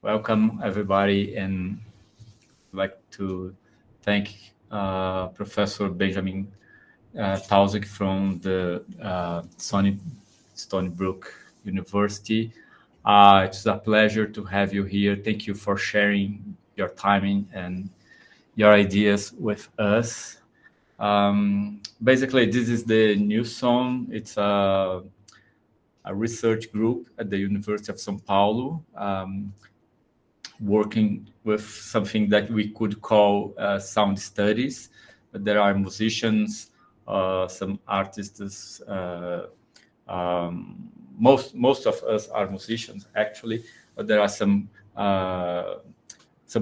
welcome everybody, and I'd like to thank Professor Benjamin Tausig from the Stony Brook University. It's a pleasure to have you here. Thank you for sharing your timing and your ideas with us. Basically, this is the NuSom. It's a research group at the University of São Paulo, working with something that we could call sound studies. But there are musicians, some artists. Most of us are musicians, actually, but there are some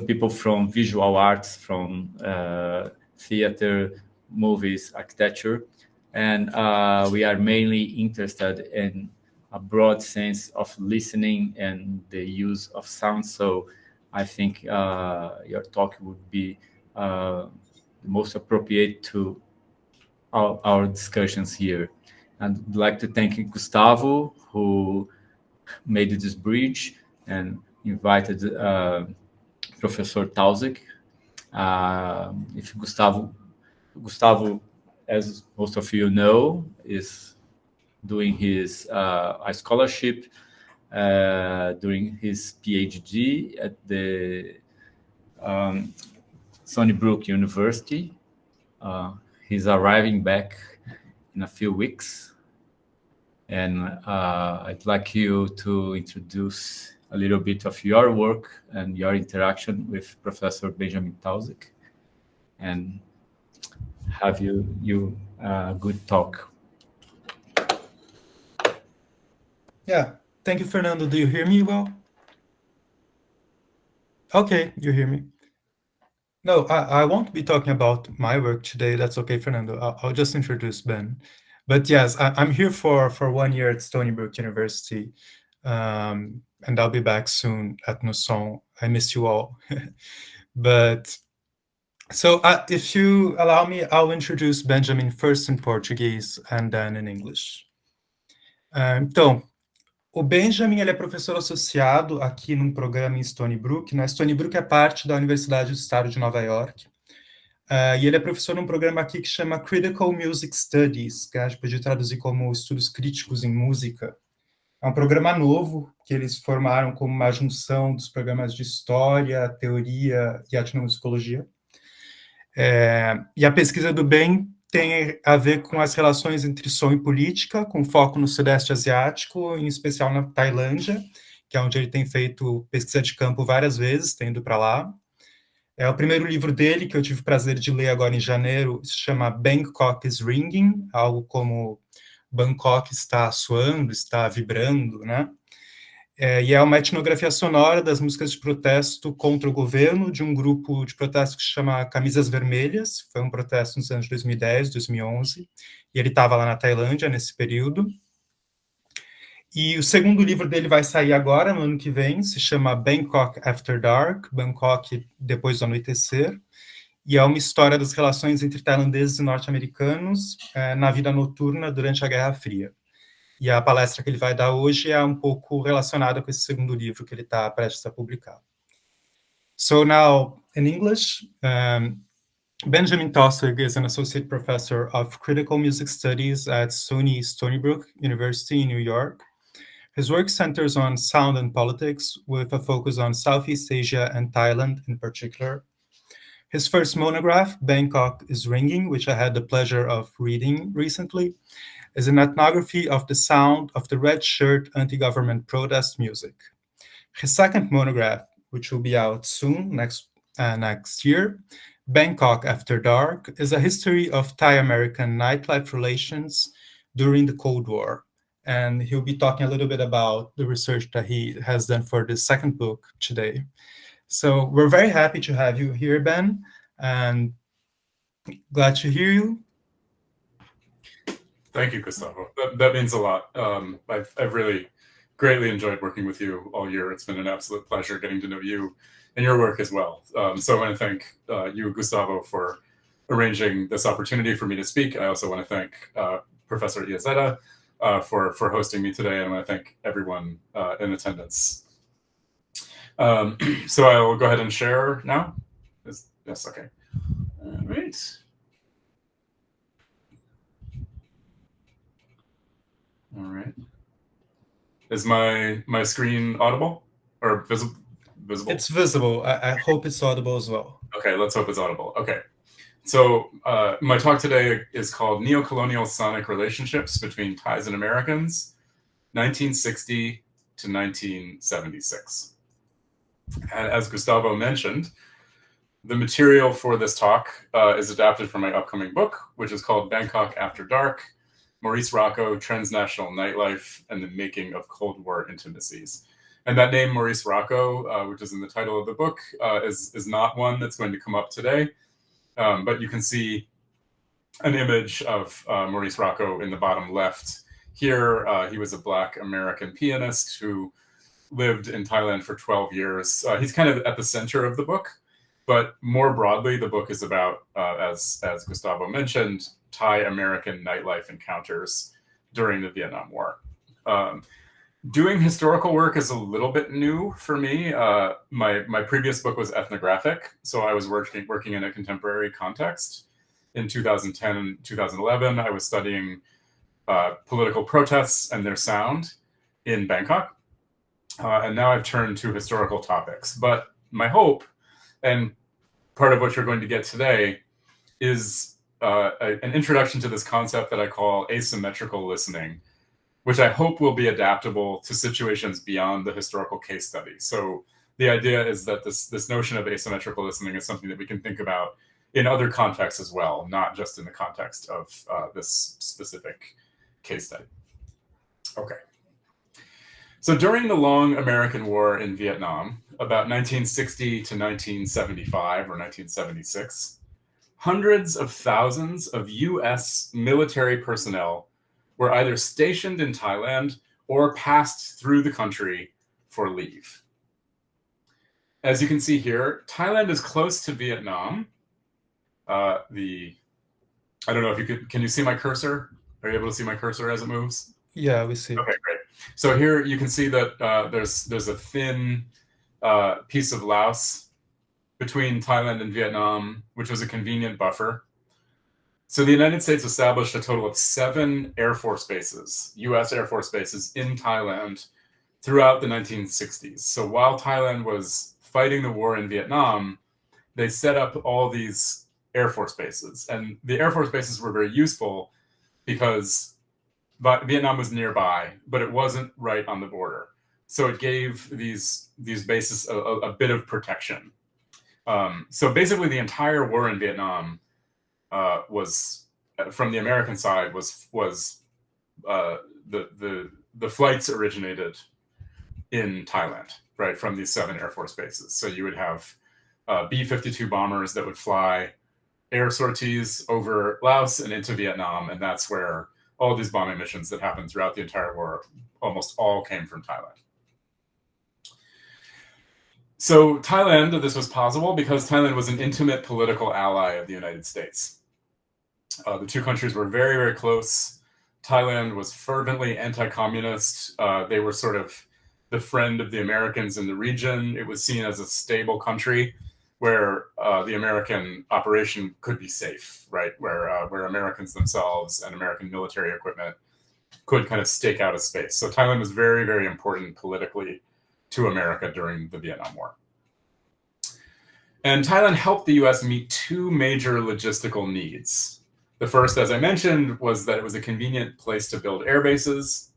people from visual arts, from theater, movies, architecture, and we are mainly interested in a broad sense of listening and the use of sound. So I think your talk would be the most appropriate to our discussions here. And I'd like to thank Gustavo, who made this bridge and invited Professor Tausig. If Gustavo, as most of you know, is doing his a scholarship during his PhD at the Stony Brook University. He's arriving back in a few weeks, and I'd like you to introduce a little bit of your work and your interaction with Professor Benjamin Tausig, and have you good talk. Yeah, thank you, Fernando. Do you hear me well? Okay, you hear me. No, I won't be talking about my work today. That's okay, Fernando. I'll just introduce Ben. But yes, I'm here for 1 year at Stony Brook University, and I'll be back soon at NuSom. I miss you all. But so if you allow me, I'll introduce Benjamin first in Portuguese and then in English. Então, o Benjamin ele é professor associado aqui num programa em Stony Brook. Né? Stony Brook é parte da Universidade do Estado de Nova York. E ele é professor num programa aqui que chama Critical Music Studies, que a gente pode traduzir como Estudos Críticos em Música. É um programa novo que eles formaram como uma junção dos programas de História, Teoria e Etnomusicologia. E a pesquisa do Ben tem a ver com as relações entre som e política, com foco no Sudeste Asiático, em especial na Tailândia, que é onde ele tem feito pesquisa de campo várias vezes, tem ido para lá. O primeiro livro dele, que eu tive o prazer de ler agora em janeiro, se chama Bangkok is Ringing, algo como Bangkok está soando, está vibrando, né? E é uma etnografia sonora das músicas de protesto contra o governo de um grupo de protesto que se chama Camisas Vermelhas. Foi um protesto nos anos 2010, 2011, e ele estava lá na Tailândia nesse período. E o segundo livro dele vai sair agora, no ano que vem, se chama Bangkok After Dark, Bangkok Depois do Anoitecer, e é uma história das relações entre tailandeses e norte-americanos na vida noturna durante a Guerra Fria. E a palestra que ele vai dar hoje é um pouco relacionada com esse segundo livro que ele está prestes a publicar. So now, in English, Benjamin Tausig is an associate professor of critical music studies at SUNY Stony Brook University in New York. His work centers on sound and politics, with a focus on Southeast Asia and Thailand in particular. His first monograph, Bangkok is Ringing, which I had the pleasure of reading recently, is an ethnography of the sound of the red shirt anti-government protest music. His second monograph, which will be out soon, next year, Bangkok After Dark, is a history of Thai-American nightlife relations during the Cold War. And he'll be talking a little bit about the research that he has done for the second book today. So we're very happy to have you here, Ben, and glad to hear you. Thank you, Gustavo. That means a lot. I've really greatly enjoyed working with you all year. It's been an absolute pleasure getting to know you and your work as well. So I want to thank you, Gustavo, for arranging this opportunity for me to speak. I also want to thank Professor Realizada for hosting me today, and I want to thank everyone in attendance. So I'll go ahead and share now. Yes, okay. All right. All right. Is my screen audible or visible? It's visible. I hope it's audible as well. Okay, let's hope it's audible. Okay. So my talk today is called Neocolonial Sonic Relationships Between Thais and Americans, 1960 to 1976. And as Gustavo mentioned, the material for this talk is adapted from my upcoming book, which is called Bangkok After Dark, Maurice Rocco, Transnational Nightlife, and the Making of Cold War Intimacies. And that name, Maurice Rocco, which is in the title of the book, is not one that's going to come up today. But you can see an image of Maurice Rocco in the bottom left here. He was a Black American pianist who lived in Thailand for 12 years. He's kind of at the center of the book, but more broadly, the book is about, as Gustavo mentioned, Thai-American nightlife encounters during the Vietnam War. Doing historical work is a little bit new for me. My previous book was ethnographic, so I was working in a contemporary context. In 2010 and 2011, I was studying political protests and their sound in Bangkok. And now I've turned to historical topics. But my hope, and part of what you're going to get today, is an introduction to this concept that I call asymmetrical listening, which I hope will be adaptable to situations beyond the historical case study. So the idea is that this notion of asymmetrical listening is something that we can think about in other contexts as well, not just in the context of this specific case study. Okay. So during the long American War in Vietnam, about 1960 to 1975 or 1976, hundreds of thousands of US military personnel were either stationed in Thailand or passed through the country for leave. As you can see here, Thailand is close to Vietnam. I don't know if you can you see my cursor? Are you able to see my cursor as it moves? Yeah, we see. Okay, great. So here you can see that there's a thin piece of Laos between Thailand and Vietnam, which was a convenient buffer. So the United States established a total of 7 Air Force bases, US Air Force bases in Thailand throughout the 1960s. So while Thailand was fighting the war in Vietnam, they set up all these Air Force bases. And the Air Force bases were very useful because Vietnam was nearby, but it wasn't right on the border. So it gave these bases a bit of protection. So basically the entire war in Vietnam was, from the American side, was the flights originated in Thailand, right, from these 7 Air Force bases. So you would have B-52 bombers that would fly air sorties over Laos and into Vietnam, and that's where all these bombing missions that happened throughout the entire war almost all came from Thailand. So Thailand, this was possible because Thailand was an intimate political ally of the United States. The two countries were very, very close. Thailand was fervently anti-communist. They were sort of the friend of the Americans in the region. It was seen as a stable country where the American operation could be safe, right? Where Americans themselves and American military equipment could kind of stake out a space. So Thailand was very, very important politically to America during the Vietnam War. And Thailand helped the US meet 2 major logistical needs. The first, as I mentioned, was that it was a convenient place to build air bases.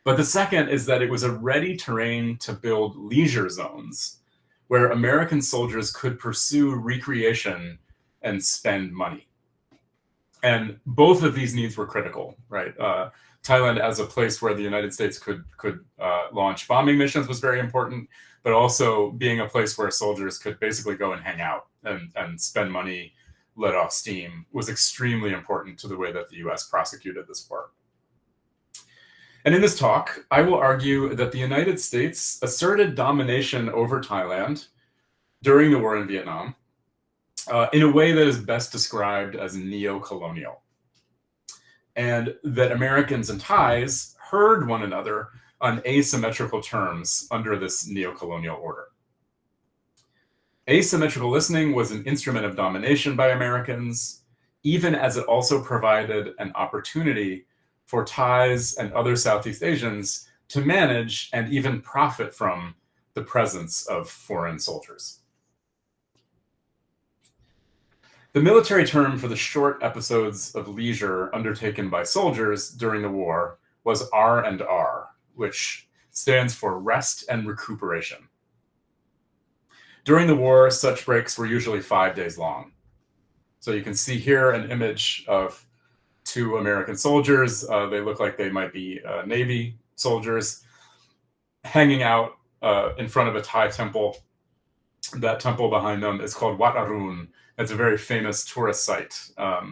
But the second is that it was a ready terrain to build leisure zones where American soldiers could pursue recreation and spend money. And both of these needs were critical, right? Thailand as a place where the United States could launch bombing missions was very important, but also being a place where soldiers could basically go and hang out and spend money, let off steam, was extremely important to the way that the US prosecuted this war. And in this talk, I will argue that the United States asserted domination over Thailand during the war in Vietnam in a way that is best described as neocolonial. And that Americans and Thais heard one another on asymmetrical terms under this neocolonial order. Asymmetrical listening was an instrument of domination by Americans, even as it also provided an opportunity for Thais and other Southeast Asians to manage and even profit from the presence of foreign soldiers. The military term for the short episodes of leisure undertaken by soldiers during the war was R&R, which stands for rest and recuperation. During the war, such breaks were usually 5 days long. So you can see here an image of 2 American soldiers. They look like they might be Navy soldiers hanging out in front of a Thai temple. That temple behind them is called Wat Arun. It's a very famous tourist site.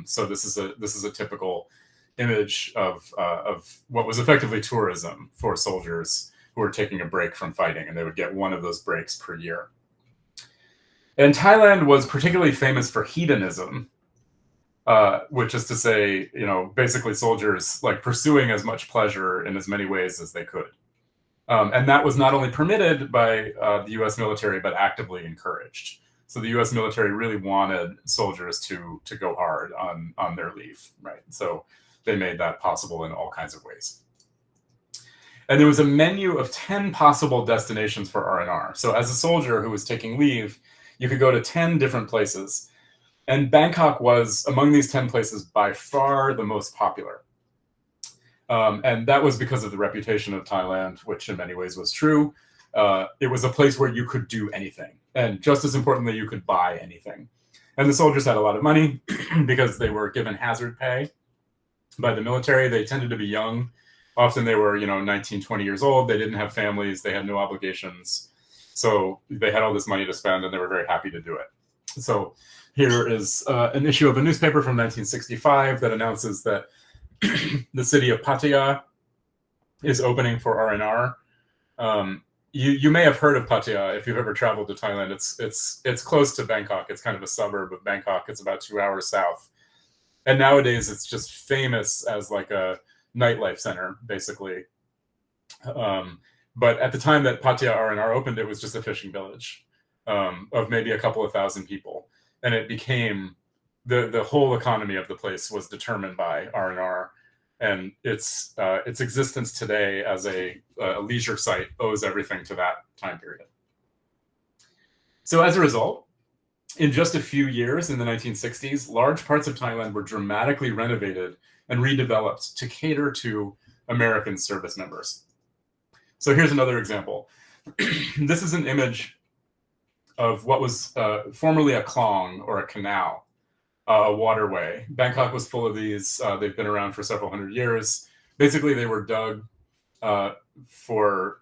So this is a typical image of what was effectively tourism for soldiers who were taking a break from fighting, and they would get one of those breaks per year. And Thailand was particularly famous for hedonism, which is to say, basically soldiers like pursuing as much pleasure in as many ways as they could. And that was not only permitted by the US military, but actively encouraged. So the US military really wanted soldiers to go hard on their leave, right? So they made that possible in all kinds of ways. And there was a menu of 10 possible destinations for R&R. So as a soldier who was taking leave, you could go to 10 different places. And Bangkok was, among these 10 places, by far the most popular. And that was because of the reputation of Thailand, which in many ways was true. It was a place where you could do anything. And just as importantly, you could buy anything. And the soldiers had a lot of money because they were given hazard pay by the military. They tended to be young. Often they were, 19, 20 years old. They didn't have families. They had no obligations. So they had all this money to spend, and they were very happy to do it. So here is an issue of a newspaper from 1965 that announces that the city of Pattaya is opening for R&R. You may have heard of Pattaya if you've ever traveled to Thailand. It's close to Bangkok. It's kind of a suburb of Bangkok. It's about 2 hours south. And nowadays it's just famous as like a nightlife center, basically. But at the time that Pattaya R&R opened, it was just a fishing village of maybe a couple of thousand people. And it became, the whole economy of the place was determined by R&R. And its existence today as a leisure site owes everything to that time period. So as a result, in just a few years in the 1960s, large parts of Thailand were dramatically renovated and redeveloped to cater to American service members. So here's another example. This is an image of what was formerly a klong, or a canal, a waterway. Bangkok was full of these. They've been around for several hundred years. Basically, they were dug for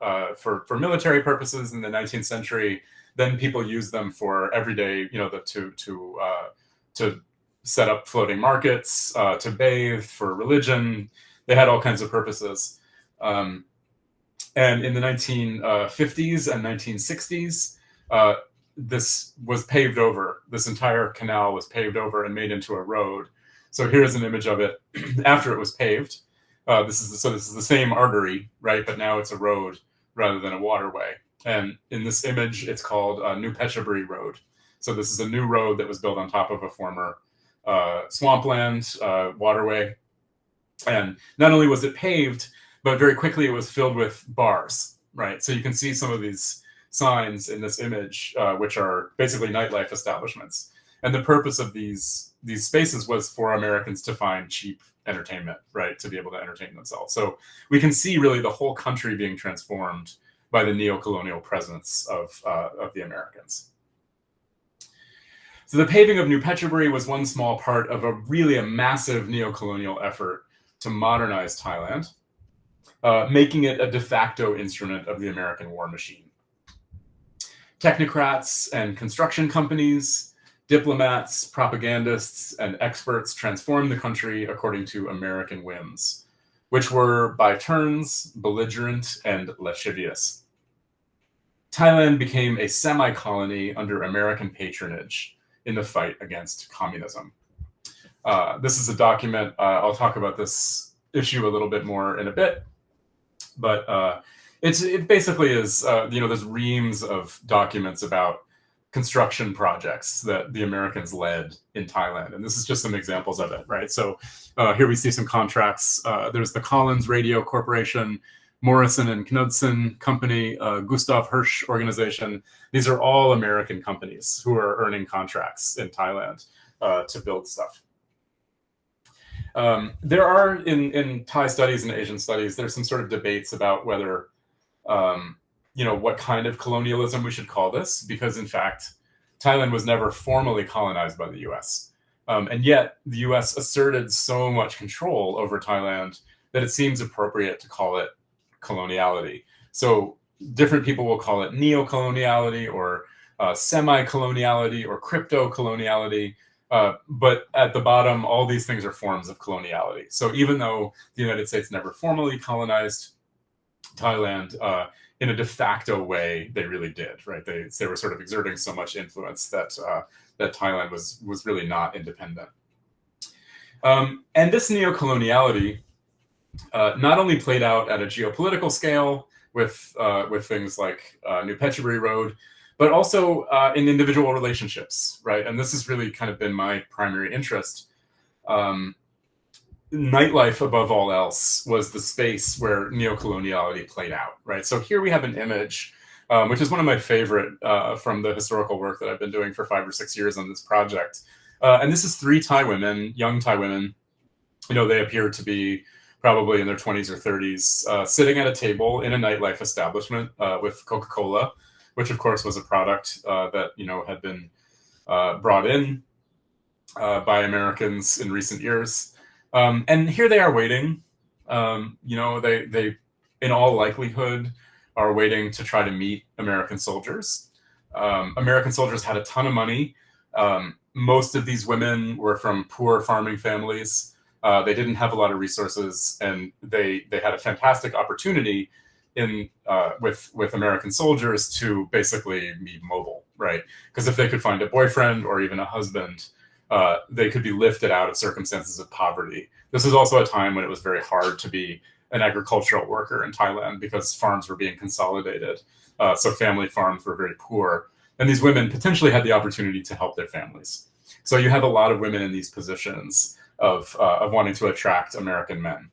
military purposes in the 19th century. Then people used them for everyday, to set up floating markets, to bathe, for religion. They had all kinds of purposes. And in the 1950s and 1960s, this was paved over. This entire canal was paved over and made into a road. So here's an image of it after it was paved. This is the same artery, right? But now it's a road rather than a waterway. And in this image, it's called New Phetchaburi Road. So this is a new road that was built on top of a former swampland waterway. And not only was it paved, but very quickly it was filled with bars, right? So you can see some of these signs in this image, which are basically nightlife establishments. And the purpose of these spaces was for Americans to find cheap entertainment, right? To be able to entertain themselves. So we can see really the whole country being transformed by the neocolonial presence of the Americans. So the paving of New Phetchaburi was one small part of a massive neocolonial effort to modernize Thailand, making it a de facto instrument of the American war machine. Technocrats and construction companies, diplomats, propagandists, and experts transformed the country according to American whims, which were by turns belligerent and lascivious. Thailand became a semi-colony under American patronage in the fight against communism. This is a document. I'll talk about this issue a little bit more in a bit, but it basically is, there's reams of documents about construction projects that the Americans led in Thailand. And this is just some examples of it, right? So here we see some contracts. There's the Collins Radio Corporation, Morrison and Knudsen Company, Gustav Hirsch Organization. These are all American companies who are earning contracts in Thailand to build stuff. There are, in Thai studies and Asian studies, there's some sort of debates about whether, what kind of colonialism we should call this, because in fact, Thailand was never formally colonized by the US. And yet the US asserted so much control over Thailand that it seems appropriate to call it coloniality. So different people will call it neo-coloniality or semi-coloniality or crypto-coloniality. But at the bottom, all these things are forms of coloniality. So even though the United States never formally colonized Thailand, in a de facto way, they really did, right? They were sort of exerting so much influence that that Thailand was really not independent. And this neo-coloniality not only played out at a geopolitical scale with things like New Phetchaburi Road, but also in individual relationships, right? And this has really kind of been my primary interest. Nightlife, above all else, was the space where neo-coloniality played out, right? So here we have an image, which is one of my favorite from the historical work that I've been doing for 5 or 6 years on this project. And this is 3 Thai women, young Thai women. They appear to be probably in their 20s or 30s, sitting at a table in a nightlife establishment with Coca-Cola, which of course was a product that had been brought in by Americans in recent years. And here they are waiting. They in all likelihood are waiting to try to meet American soldiers. American soldiers had a ton of money. Most of these women were from poor farming families. They didn't have a lot of resources, and they had a fantastic opportunity with American soldiers to basically be mobile, right? Because if they could find a boyfriend or even a husband, they could be lifted out of circumstances of poverty. This was also a time when it was very hard to be an agricultural worker in Thailand because farms were being consolidated. So family farms were very poor. And these women potentially had the opportunity to help their families. So you have a lot of women in these positions of wanting to attract American men.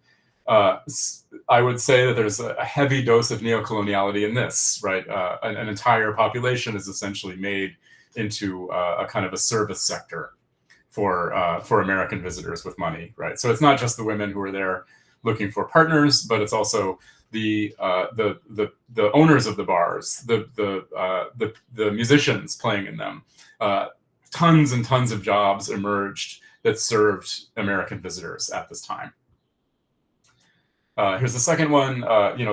I would say that there's a heavy dose of neocoloniality in this, right? An entire population is essentially made into a kind of a service sector for American visitors with money, right? So it's not just the women who are there looking for partners, but it's also the owners of the bars, the musicians playing in them. Tons and tons of jobs emerged that served American visitors at this time. Here's the second one.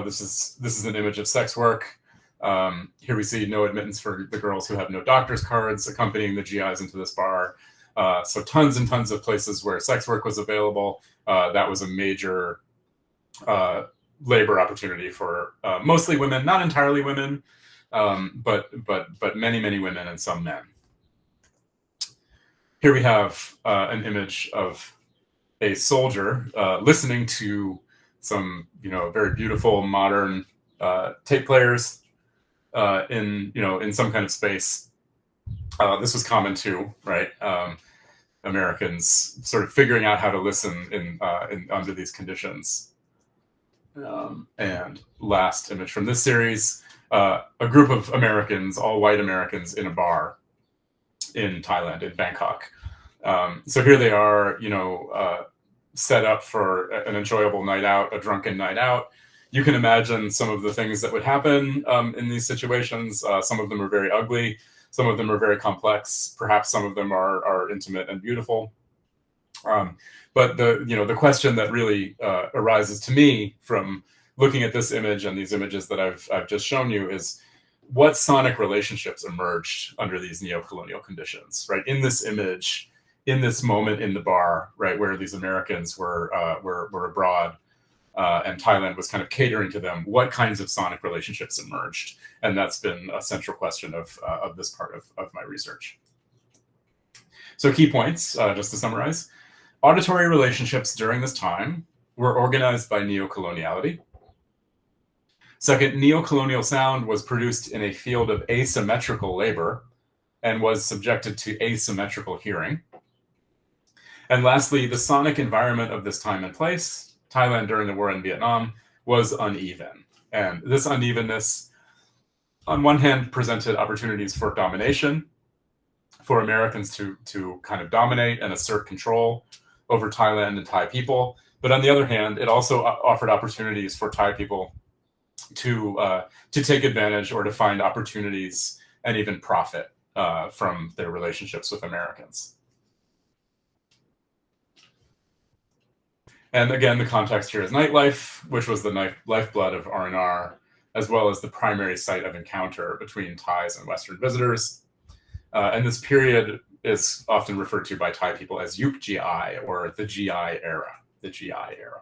This is an image of sex work. Here we see no admittance for the girls who have no doctor's cards accompanying the GIs into this bar. So tons and tons of places where sex work was available. That was a major labor opportunity for mostly women, not entirely women, but many, many women and some men. Here we have an image of a soldier listening to some, very beautiful modern tape players in some kind of space. This was common too, right? Americans sort of figuring out how to listen under these conditions. And last image from this series, a group of Americans, all white Americans, in a bar in Thailand, in Bangkok. So here they are, set up for an enjoyable night out, a drunken night out. You can imagine some of the things that would happen in these situations. Some of them are very ugly. Some of them are very complex. Perhaps some of them are intimate and beautiful. But the question that really arises to me from looking at this image and these images that I've just shown you is, what sonic relationships emerged under these neo-colonial conditions, right? In this image, in this moment in the bar, right, where these Americans were abroad, and Thailand was kind of catering to them, what kinds of sonic relationships emerged? And that's been a central question of this part of my research. So key points, just to summarize. Auditory relationships during this time were organized by neocoloniality. Second, neocolonial sound was produced in a field of asymmetrical labor. and was subjected to asymmetrical hearing. And lastly, the sonic environment of this time and place, Thailand during the war in Vietnam, was uneven. And this unevenness, on one hand, presented opportunities for domination, for Americans to kind of dominate and assert control over Thailand and Thai people. But on the other hand, it also offered opportunities for Thai people to take advantage or to find opportunities and even profit from their relationships with Americans. And again, the context here is nightlife, which was the lifeblood of R&R, as well as the primary site of encounter between Thais and Western visitors. And this period is often referred to by Thai people as Yup GI, or the GI era. The GI era.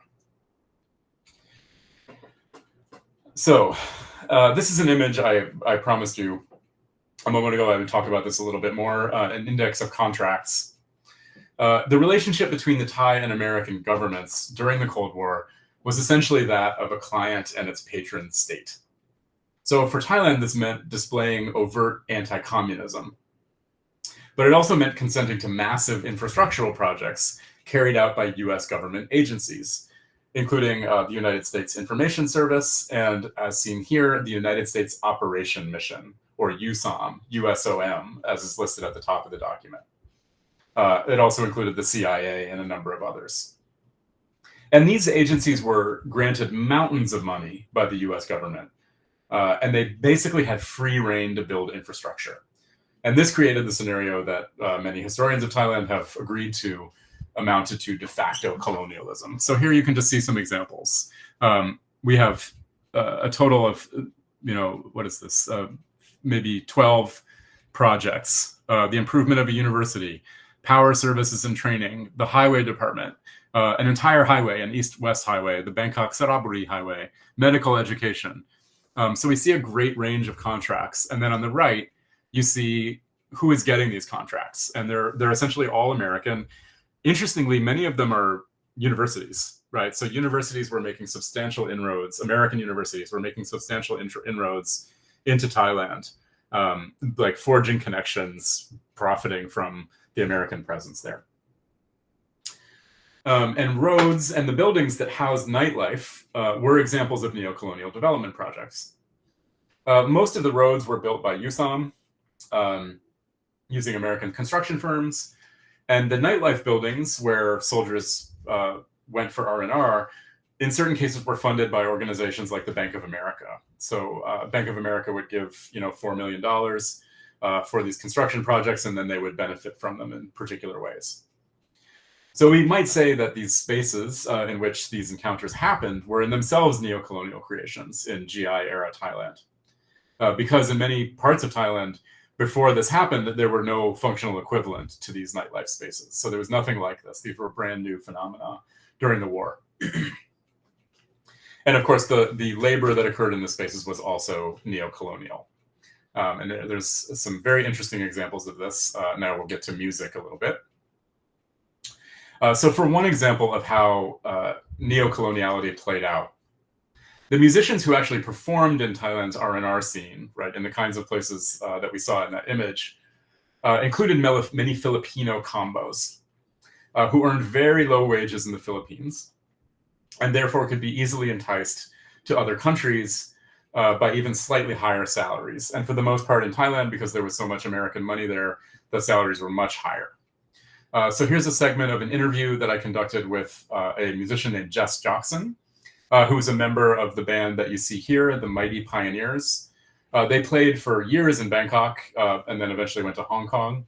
So this is an image I promised you a moment ago. I would talk about this a little bit more, an index of contracts. The relationship between the Thai and American governments during the Cold War was essentially that of a client and its patron state. So for Thailand, this meant displaying overt anti-communism. But it also meant consenting to massive infrastructural projects carried out by US government agencies, including the United States Information Service, and as seen here, the United States Operation Mission, or USOM, USOM, as is listed at the top of the document. It also included the CIA and a number of others. And these agencies were granted mountains of money by the US government, and they basically had free rein to build infrastructure. And this created the scenario that many historians of Thailand have agreed to amounted to de facto colonialism. So here you can just see some examples. We have a total of, what is this? Maybe 12 projects, the improvement of a university, power services and training, the highway department, an entire highway, an east-west highway, the Bangkok-Saraburi highway, medical education. So we see a great range of contracts. And then on the right, you see who is getting these contracts. And they're essentially all American. Interestingly, many of them are universities, right? So universities were making substantial inroads. American universities were making substantial inroads into Thailand, like forging connections, profiting from the American presence there. And roads and the buildings that housed nightlife were examples of neocolonial development projects. Most of the roads were built by USOM, using American construction firms. And the nightlife buildings where soldiers went for R&R, in certain cases were funded by organizations like the Bank of America. So Bank of America would give, $4 million for these construction projects, and then they would benefit from them in particular ways. So we might say that these spaces in which these encounters happened were in themselves neocolonial creations in GI era Thailand. Because in many parts of Thailand, before this happened, there were no functional equivalent to these nightlife spaces. So there was nothing like this. These were brand new phenomena during the war. And of course, the labor that occurred in the spaces was also neocolonial. And there's some very interesting examples of this. Now we'll get to music a little bit. So for one example of how neocoloniality played out, the musicians who actually performed in Thailand's R&R scene, right, in the kinds of places that we saw in that image, included many Filipino combos who earned very low wages in the Philippines and therefore could be easily enticed to other countries by even slightly higher salaries. And for the most part in Thailand, because there was so much American money there, the salaries were much higher. So here's a segment of an interview that I conducted with a musician named Jess Jackson, who was a member of the band that you see here, the Mighty Pioneers. They played for years in Bangkok and then eventually went to Hong Kong.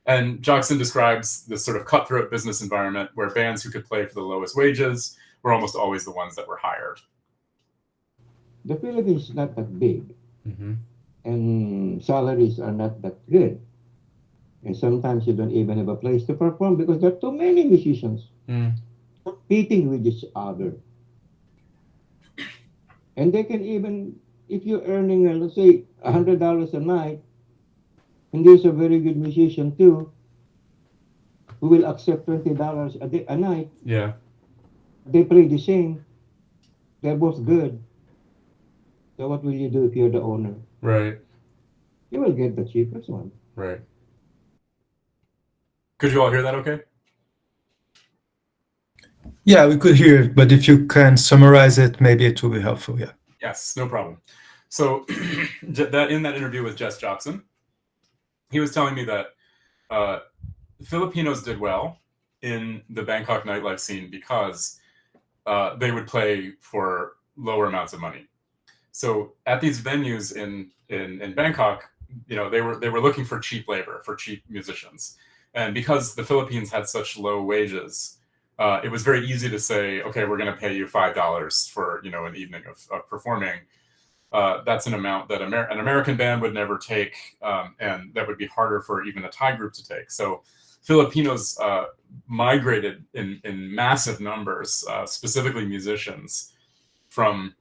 And Jackson describes this sort of cutthroat business environment where bands who could play for the lowest wages were almost always the ones that were hired. The Philippines is not that big, and salaries are not that good. And sometimes you don't even have a place to perform because there are too many musicians competing with each other. And they can even, if you're earning, let's say, $100 a night, and there's a very good musician too, who will accept $20 a night. Yeah. They play the same. They're both good. So what will you do if you're the owner? Right. You will get the cheapest one. Right. Could you all hear that okay? Yeah, we could hear it, but if you can summarize it, maybe it will be helpful. Yeah. Yes, no problem. So that in that interview with Jess Jobson, he was telling me that Filipinos did well in the Bangkok nightlife scene because they would play for lower amounts of money. So at these venues in Bangkok, they were looking for cheap labor, for cheap musicians, and because the Philippines had such low wages, it was very easy to say, okay, we're going to pay you $5 for an evening of performing. That's an amount that an American band would never take, and that would be harder for even a Thai group to take. So Filipinos migrated in massive numbers, specifically musicians, from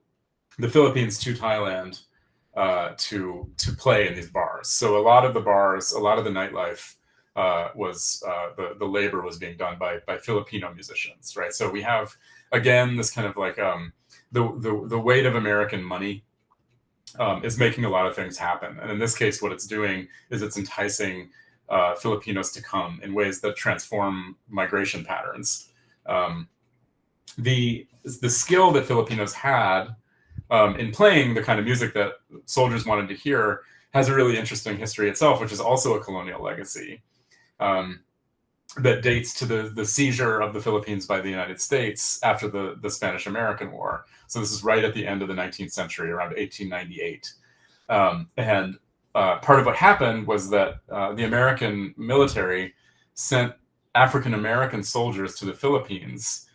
the Philippines to Thailand to play in these bars. So a lot of the bars, a lot of the nightlife was the labor was being done by Filipino musicians, right? So we have again this kind of like the weight of American money is making a lot of things happen, and in this case, what it's doing is it's enticing Filipinos to come in ways that transform migration patterns. The skill that Filipinos had in playing the kind of music that soldiers wanted to hear has a really interesting history itself, which is also a colonial legacy that dates to the seizure of the Philippines by the United States after the Spanish-American War. So this is right at the end of the 19th century, around 1898. And part of what happened was that the American military sent African-American soldiers to the Philippines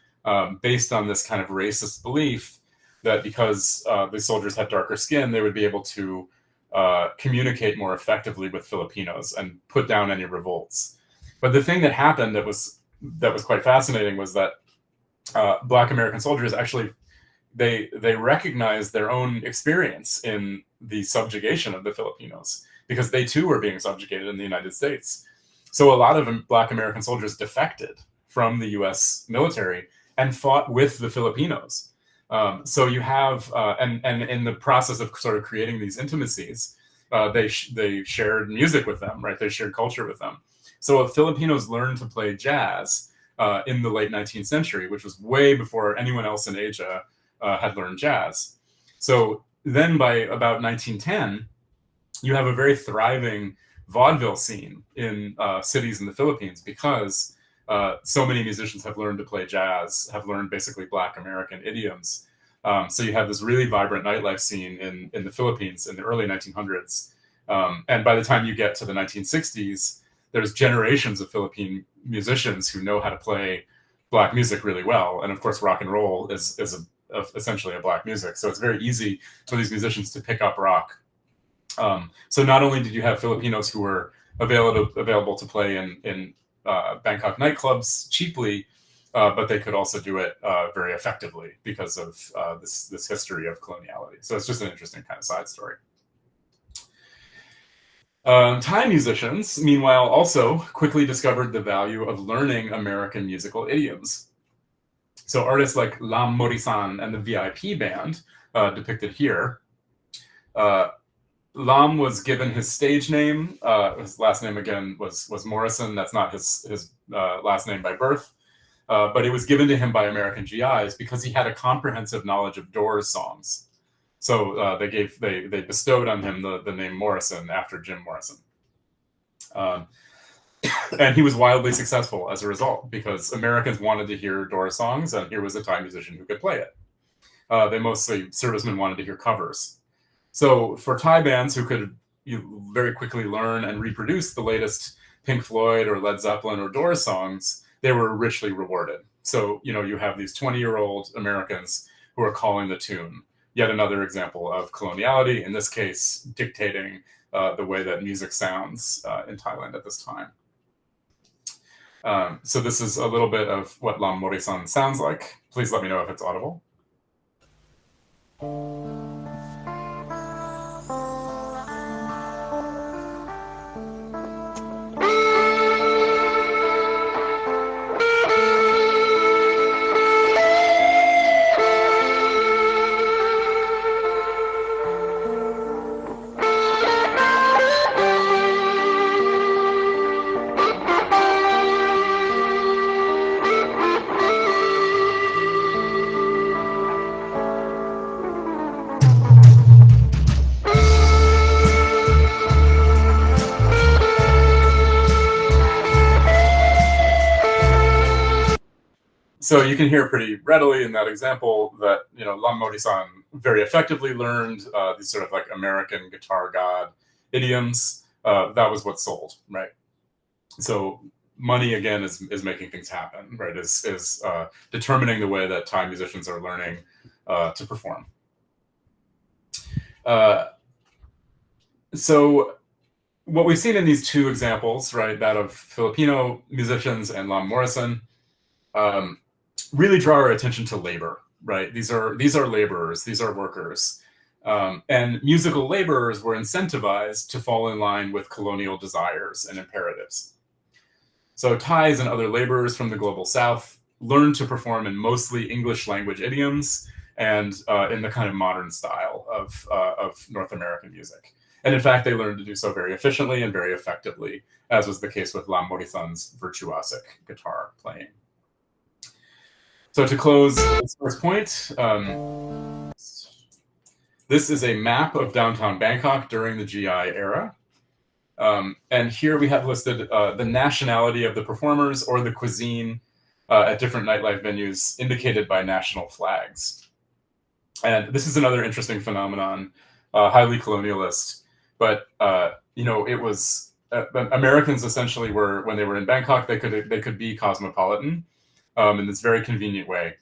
based on this kind of racist belief that because the soldiers had darker skin, they would be able to communicate more effectively with Filipinos and put down any revolts. But the thing that happened that was quite fascinating was that Black American soldiers actually they recognized their own experience in the subjugation of the Filipinos because they too were being subjugated in the United States. So a lot of Black American soldiers defected from the U.S. military and fought with the Filipinos. So you have, and in the process of sort of creating these intimacies, they shared music with them, right? They shared culture with them. So Filipinos learned to play jazz in the late 19th century, which was way before anyone else in Asia had learned jazz. So then by about 1910, you have a very thriving vaudeville scene in cities in the Philippines because so many musicians have learned to play jazz, have learned basically Black American idioms. So you have this really vibrant nightlife scene in the Philippines in the early 1900s. And by the time you get to the 1960s, there's generations of Philippine musicians who know how to play Black music really well. And of course, rock and roll is essentially a Black music. So it's very easy for these musicians to pick up rock. So not only did you have Filipinos who were available to play in Bangkok nightclubs cheaply, but they could also do it very effectively because of this history of coloniality. So it's just an interesting kind of side story. Thai musicians, meanwhile, also quickly discovered the value of learning American musical idioms. So artists like Lam Morisan and the VIP band, depicted here, Lam was given his stage name. His last name again was Morrison. That's not his last name by birth, but it was given to him by American GIs because he had a comprehensive knowledge of Doors songs. So they bestowed on him the name Morrison after Jim Morrison. And he was wildly successful as a result because Americans wanted to hear Doors songs, and here was a Thai musician who could play it. Servicemen wanted to hear covers. So for Thai bands who could very quickly learn and reproduce the latest Pink Floyd or Led Zeppelin or Doors songs, they were richly rewarded. So, you have these 20-year-old Americans who are calling the tune. Yet another example of coloniality, in this case, dictating the way that music sounds in Thailand at this time. So this is a little bit of what Lam Morisan sounds like. Please let me know if it's audible. So you can hear pretty readily in that example that, you know, Lam Modi-san very effectively learned these sort of like American guitar god idioms. That was what sold, right? So money, again, is making things happen, right? Is determining the way that Thai musicians are learning to perform. So what we've seen in these two examples, right, that of Filipino musicians and Lam Morrison, really draw our attention to labor, right? These are laborers, these are workers. And musical laborers were incentivized to fall in line with colonial desires and imperatives. So Thais and other laborers from the global south learned to perform in mostly English language idioms and in the kind of modern style of North American music. And in fact, they learned to do so very efficiently and very effectively, as was the case with Lam Modi-san's virtuosic guitar playing. So to close this first point, this is a map of downtown Bangkok during the GI era. And here we have listed the nationality of the performers or the cuisine at different nightlife venues indicated by national flags. And this is another interesting phenomenon, highly colonialist. But you know, it was Americans essentially were, when they were in Bangkok, they could be cosmopolitan in this very convenient way.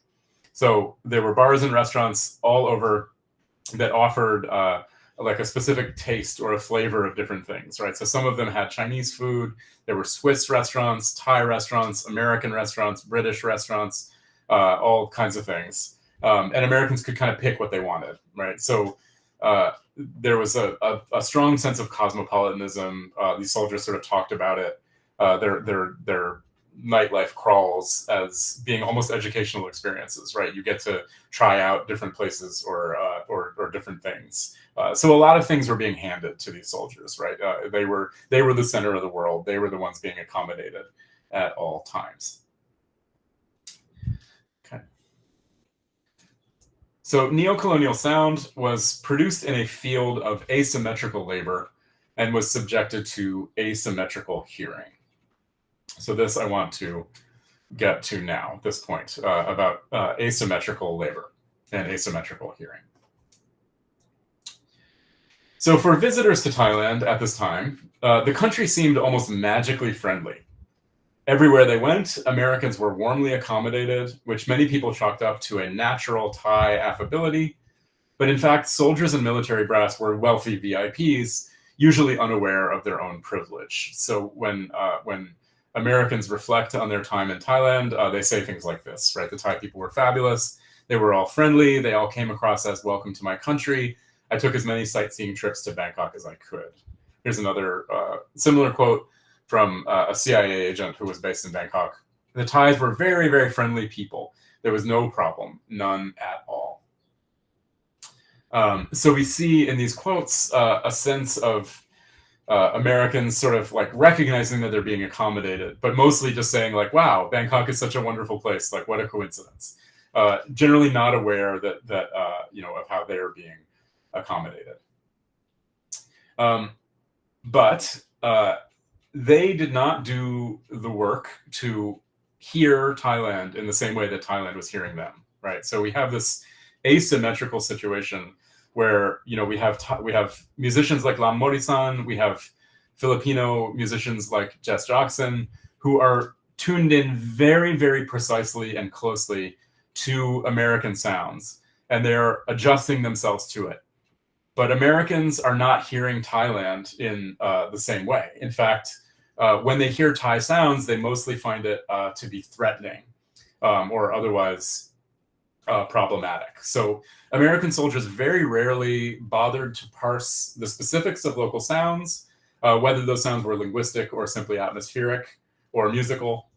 So there were bars and restaurants all over that offered like a specific taste or a flavor of different things, right? So some of them had Chinese food. There were Swiss restaurants, Thai restaurants, American restaurants, British restaurants, all kinds of things. And Americans could kind of pick what they wanted, right? So there was a strong sense of cosmopolitanism. These soldiers sort of talked about it. Their nightlife crawls as being almost educational experiences, right? You get to try out different places or different things. So a lot of things were being handed to these soldiers, right? They were the center of the world. They were the ones being accommodated at all times. Okay. So neocolonial sound was produced in a field of asymmetrical labor and was subjected to asymmetrical hearing. So this I want to get to now, this point, about asymmetrical labor and asymmetrical hearing. So for visitors to Thailand at this time, the country seemed almost magically friendly. Everywhere they went, Americans were warmly accommodated, which many people chalked up to a natural Thai affability. But in fact, soldiers and military brass were wealthy VIPs, usually unaware of their own privilege. So when Americans reflect on their time in Thailand, they say things like this, right? The Thai people were fabulous. They were all friendly. They all came across as welcome to my country. I took as many sightseeing trips to Bangkok as I could. Here's another similar quote from a CIA agent who was based in Bangkok. The Thais were very, very friendly people. There was no problem, none at all. So we see in these quotes a sense of Americans sort of like recognizing that they're being accommodated, but mostly just saying like, wow, Bangkok is such a wonderful place. Like, what a coincidence. Generally not aware that you know, of how they are being accommodated. But they did not do the work to hear Thailand in the same way that Thailand was hearing them, right? So we have this asymmetrical situation where, you know, we have musicians like Lam Modi-san, we have Filipino musicians like Jess Jackson, who are tuned in very, very precisely and closely to American sounds, and they're adjusting themselves to it. But Americans are not hearing Thailand in the same way. In fact, when they hear Thai sounds, they mostly find it to be threatening or otherwise problematic. So American soldiers very rarely bothered to parse the specifics of local sounds, whether those sounds were linguistic or simply atmospheric or musical.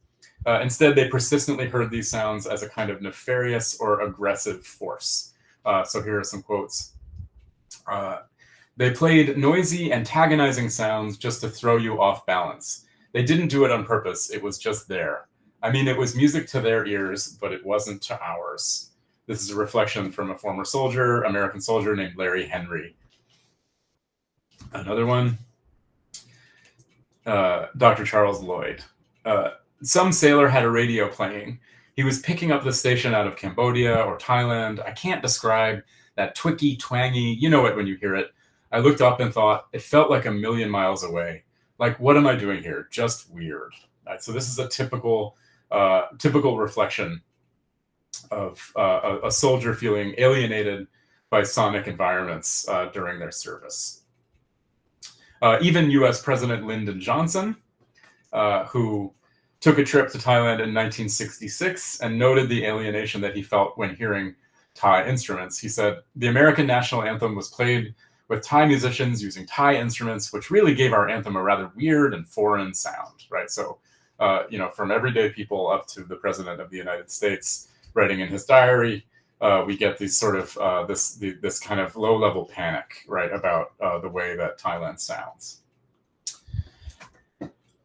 Instead, they persistently heard these sounds as a kind of nefarious or aggressive force. So here are some quotes. They played noisy, antagonizing sounds just to throw you off balance. They didn't do it on purpose. It was just there. I mean, it was music to their ears, but it wasn't to ours. This is a reflection from a former soldier, American soldier named Larry Henry. Another one, Dr. Charles Lloyd. Some sailor had a radio playing. He was picking up the station out of Cambodia or Thailand. I can't describe that twicky, twangy, you know it when you hear it. I looked up and thought, it felt like a million miles away. Like, what am I doing here? Just weird. Right, so this is a typical reflection of a soldier feeling alienated by sonic environments during their service. Even US President Lyndon Johnson, who took a trip to Thailand in 1966 and noted the alienation that he felt when hearing Thai instruments. He said, the American national anthem was played with Thai musicians using Thai instruments, which really gave our anthem a rather weird and foreign sound, right? So, you know, from everyday people up to the President of the United States writing in his diary, we get these sort of, this kind of low-level panic, right, about the way that Thailand sounds.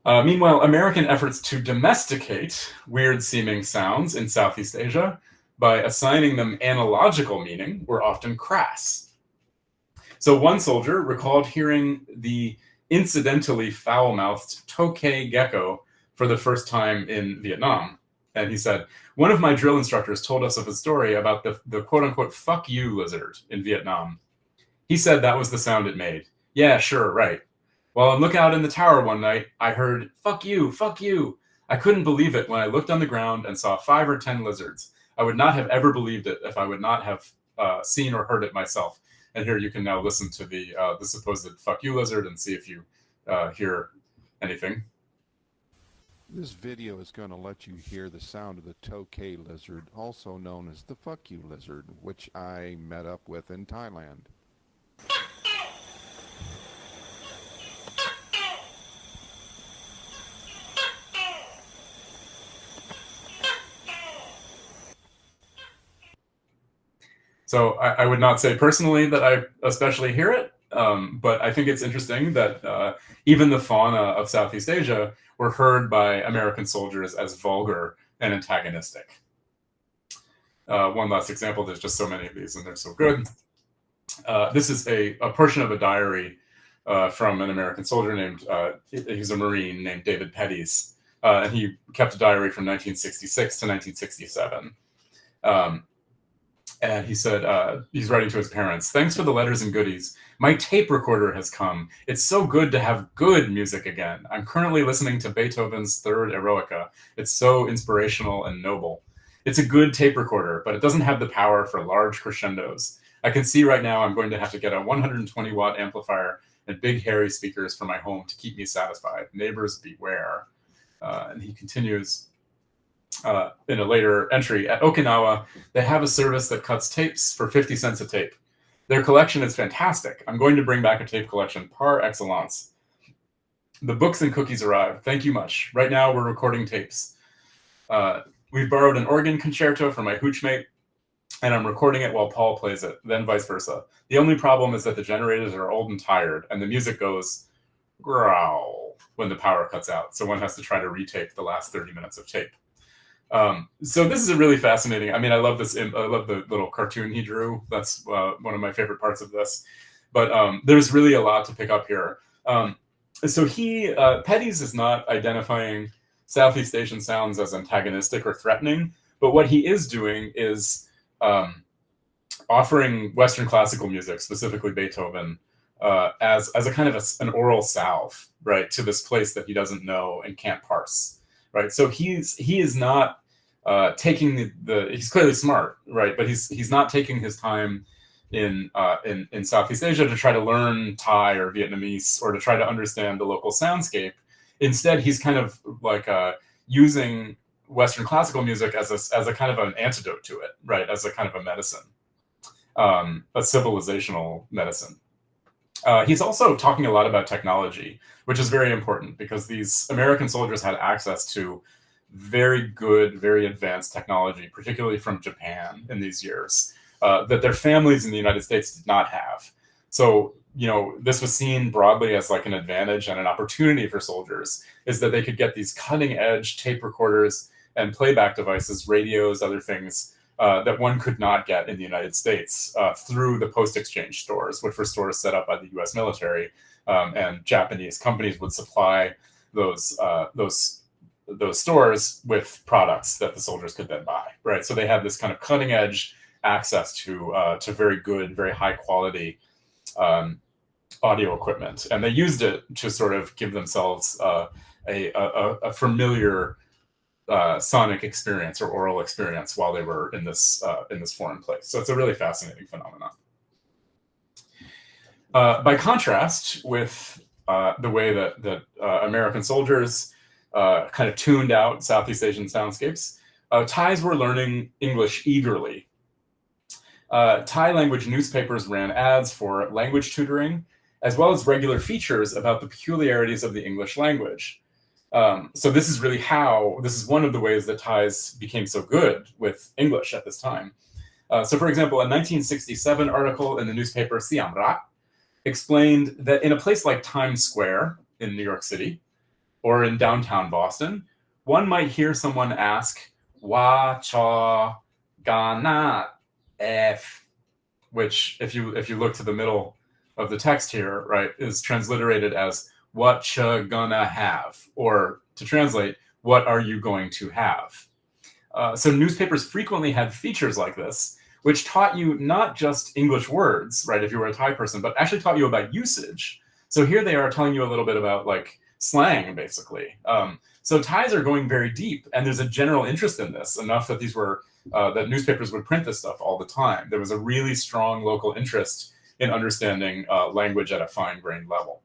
Meanwhile, American efforts to domesticate weird-seeming sounds in Southeast Asia by assigning them analogical meaning were often crass. So one soldier recalled hearing the incidentally foul-mouthed tokay gecko for the first time in Vietnam. And he said, one of my drill instructors told us of a story about the quote-unquote fuck you lizard in Vietnam. He said that was the sound it made. Yeah, sure, right. While on lookout in the tower one night, I heard, fuck you, fuck you. I couldn't believe it when I looked on the ground and saw 5 or 10 lizards. I would not have ever believed it if I would not have seen or heard it myself. And here you can now listen to the supposed fuck you lizard and see if you hear anything. This video is going to let you hear the sound of the tokay lizard, also known as the fuck you lizard, which I met up with in Thailand. So I would not say personally that I especially hear it, but I think it's interesting that even the fauna of Southeast Asia were heard by American soldiers as vulgar and antagonistic. One last example, there's just so many of these and they're so good. This is a portion of a diary from an American soldier named, he's a Marine named David Petties, and he kept a diary from 1966 to 1967. And he said, he's writing to his parents, thanks for the letters and goodies. My tape recorder has come. It's so good to have good music again. I'm currently listening to Beethoven's Third Eroica. It's so inspirational and noble. It's a good tape recorder, but it doesn't have the power for large crescendos. I can see right now I'm going to have to get a 120 watt amplifier and big hairy speakers for my home to keep me satisfied. Neighbors beware. And he continues, in a later entry, at Okinawa, they have a service that cuts tapes for 50 cents a tape. Their collection is fantastic. I'm going to bring back a tape collection par excellence. The books and cookies arrived. Thank you much. Right now, we're recording tapes. We've borrowed an organ concerto from my hoochmate, and I'm recording it while Paul plays it, then vice versa. The only problem is that the generators are old and tired, and the music goes growl when the power cuts out. So one has to try to retake the last 30 minutes of tape. So this is a really fascinating, I mean, I love this, I love the little cartoon he drew. That's one of my favorite parts of this. But there's really a lot to pick up here. So Petties is not identifying Southeast Asian sounds as antagonistic or threatening, but what he is doing is offering Western classical music, specifically Beethoven, as a kind of an oral salve, right, to this place that he doesn't know and can't parse. Right, so he is not taking he's clearly smart, right? But he's not taking his time in Southeast Asia to try to learn Thai or Vietnamese or to try to understand the local soundscape. Instead, he's kind of like using Western classical music as a kind of an antidote to it, right? As a kind of a medicine, a civilizational medicine. He's also talking a lot about technology, which is very important because these American soldiers had access to very good, very advanced technology, particularly from Japan in these years, that their families in the United States did not have. So, you know, this was seen broadly as like an advantage and an opportunity for soldiers, is that they could get these cutting edge tape recorders and playback devices, radios, other things, that one could not get in the United States through the post-exchange stores, which were stores set up by the U.S. military, and Japanese companies would supply those those stores with products that the soldiers could then buy, right? So they had this kind of cutting edge access to very good, very high quality audio equipment, and they used it to sort of give themselves a familiar sonic experience or oral experience while they were in this foreign place. So it's a really fascinating phenomenon. By contrast with the way that American soldiers kind of tuned out Southeast Asian soundscapes, Thais were learning English eagerly. Thai language newspapers ran ads for language tutoring, as well as regular features about the peculiarities of the English language. So this is one of the ways that Thais became so good with English at this time. So for example, a 1967 article in the newspaper Siam Rat explained that in a place like Times Square in New York City, or in downtown Boston, one might hear someone ask, "Wa cha ga na f," which, if you look to the middle of the text here, right, is transliterated as "What cha gonna have," or to translate, "What are you going to have?" So newspapers frequently had features like this, which taught you not just English words, right, if you were a Thai person, but actually taught you about usage. So here they are telling you a little bit about like slang, basically. So Thais are going very deep, and there's a general interest in this, enough that that newspapers would print this stuff all the time. There was a really strong local interest in understanding language at a fine-grained level.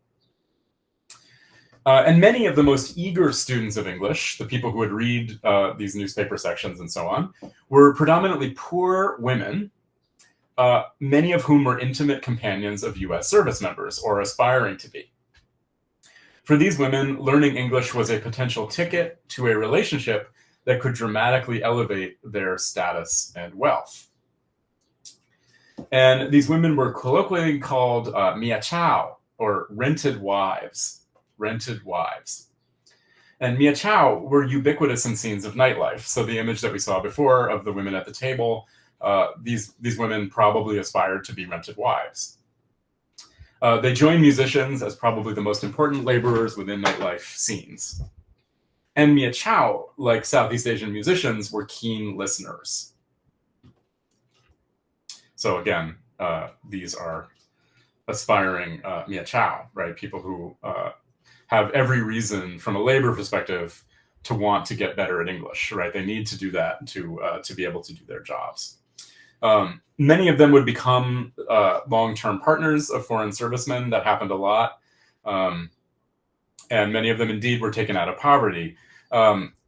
And many of the most eager students of English, the people who would read these newspaper sections and so on, were predominantly poor women, many of whom were intimate companions of US service members or aspiring to be. For these women, learning English was a potential ticket to a relationship that could dramatically elevate their status and wealth. And these women were colloquially called mia chow, or rented wives. Rented wives. And mia chow were ubiquitous in scenes of nightlife. So the image that we saw before of the women at the table, these women probably aspired to be rented wives. They joined musicians as probably the most important laborers within nightlife scenes. And mia chow, like Southeast Asian musicians, were keen listeners. So again, these are aspiring mia chow, right? People who have every reason from a labor perspective to want to get better at English, right? They need to do that to be able to do their jobs. Many of them would become long-term partners of foreign servicemen. That happened a lot. And many of them indeed were taken out of poverty.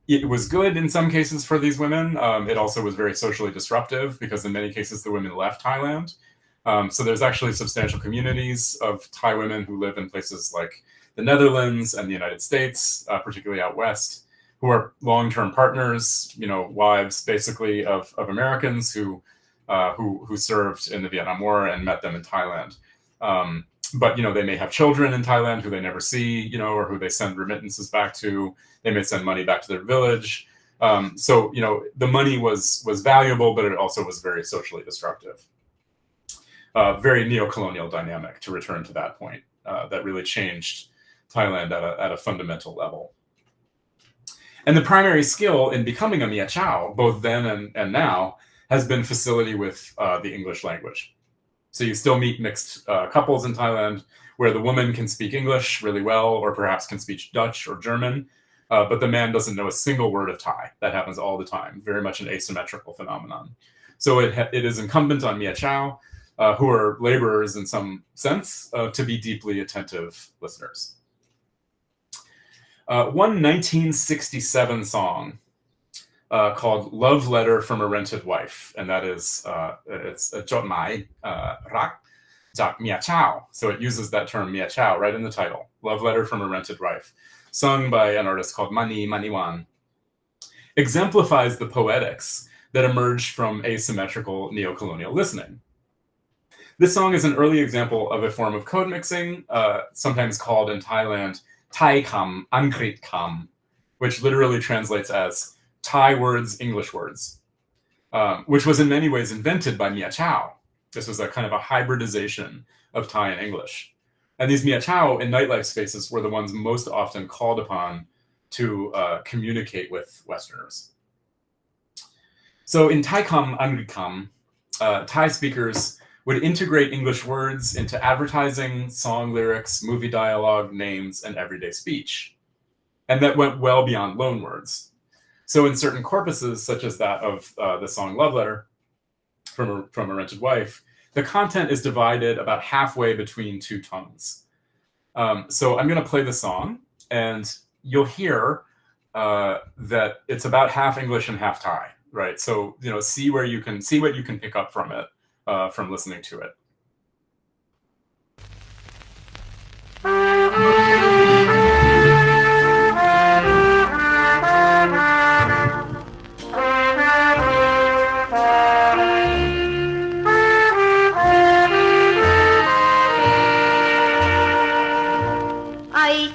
It was good in some cases for these women. It also was very socially disruptive because in many cases the women left Thailand. So there's actually substantial communities of Thai women who live in places like the Netherlands and the United States, particularly out west, who are long-term partners, wives basically of Americans who served in the Vietnam War and met them in Thailand. But they may have children in Thailand who they never see, or who they send remittances back to. They may send money back to their village. So the money was valuable, but it also was very socially destructive. Very neocolonial dynamic, to return to that point, that really changed Thailand at a fundamental level. And the primary skill in becoming a mia chow, both then and now, has been facility with the English language. So you still meet mixed couples in Thailand where the woman can speak English really well, or perhaps can speak Dutch or German, but the man doesn't know a single word of Thai. That happens all the time, very much an asymmetrical phenomenon. So it is incumbent on mia chow, who are laborers in some sense, to be deeply attentive listeners. One 1967 song called "Love Letter from a Rented Wife," and that is it's a jot mai rak jak mia chow. So it uses that term mia chow right in the title, "Love Letter from a Rented Wife," sung by an artist called Mani Maniwan, exemplifies the poetics that emerged from asymmetrical neocolonial listening. This song is an early example of a form of code mixing, sometimes called in Thailand Thai kam, Angkrit kam, which literally translates as Thai words, English words, which was in many ways invented by mia chow. This was a kind of a hybridization of Thai and English. And these mia chow in nightlife spaces were the ones most often called upon to communicate with Westerners. So in Thaikom Angrikom, Thai speakers would integrate English words into advertising, song lyrics, movie dialogue, names, and everyday speech. And that went well beyond loanwords. So in certain corpuses, such as that of the song Love Letter from a Rented Wife, the content is divided about halfway between two tongues. So I'm going to play the song, and you'll hear that it's about half English and half Thai, right? So, you know, see what you can pick up from it, from listening to it.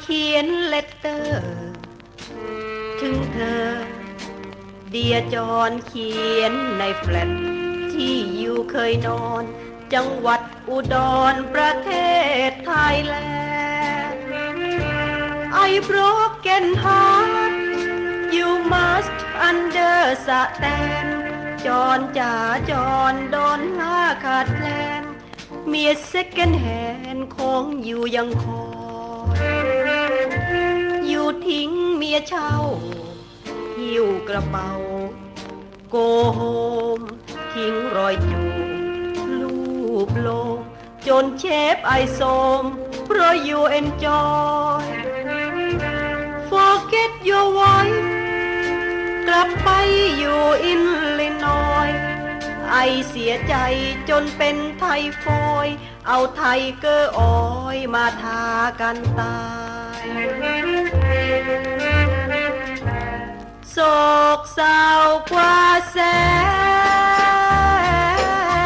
เขียนเลตเตอร์ถึงเธอเดียจรเขียนในแฟลตที่อยู่เคยนอนจังหวัดอุดรประเทศไทยแลนด์ I broken heart you must understand จรจ๋าจรโดนหาขาดแคลนเมีย second hand ของอยู่ยังคอยอยู่ทิ้งเมียเช่าหิ้วกระเป๋าโกโฮมทิ้งรอยจูบลูบโลงจนเชฟไอโซมเพราะ you enjoy forget your wife กลับไปอยู่อินลินอยไอเสียใจจนเป็นไทฟอยด์เอาไทเกอร์ออยล์มาทากันตายโศกเศร้ากว่าแส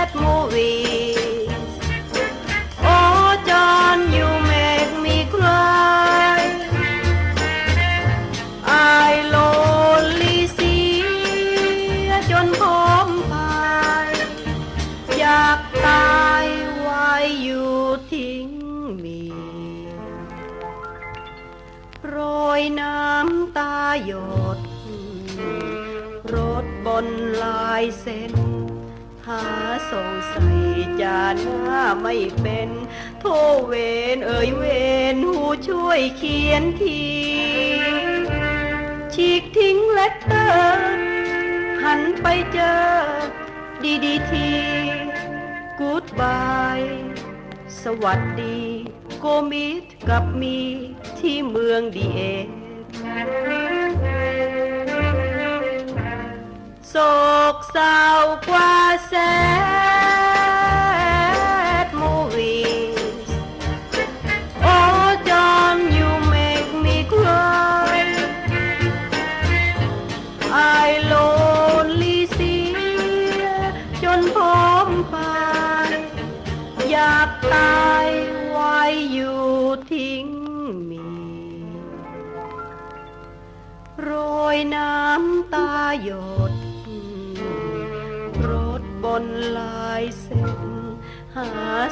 ดมูวีโอ้จอนยูเมกมีใครI lonely เสียจนพร้อมพายอยากตายไว้อยู่ทิ้งมีโปรยน้ำตาหยดรถบนลายเส้นหาสงสัยจานหน้าไม่เป็นโทเวนเอ่ยเวนหูช่วยเขียนทีฉีกทิ้งเลตเตอร์หันไปเจอดีทีกู๊ดบายสวัสดีโกมิดกับมีที่เมืองดีเอโศกเศร้ากว่าแสดมูวีโอ้จอนยูเมกมีใครI lonely เสียจนพร้อมพายอยากตายไว้อยู่ทิ้งมีโรยน้ำตาหยดรถบนลายเส้นหา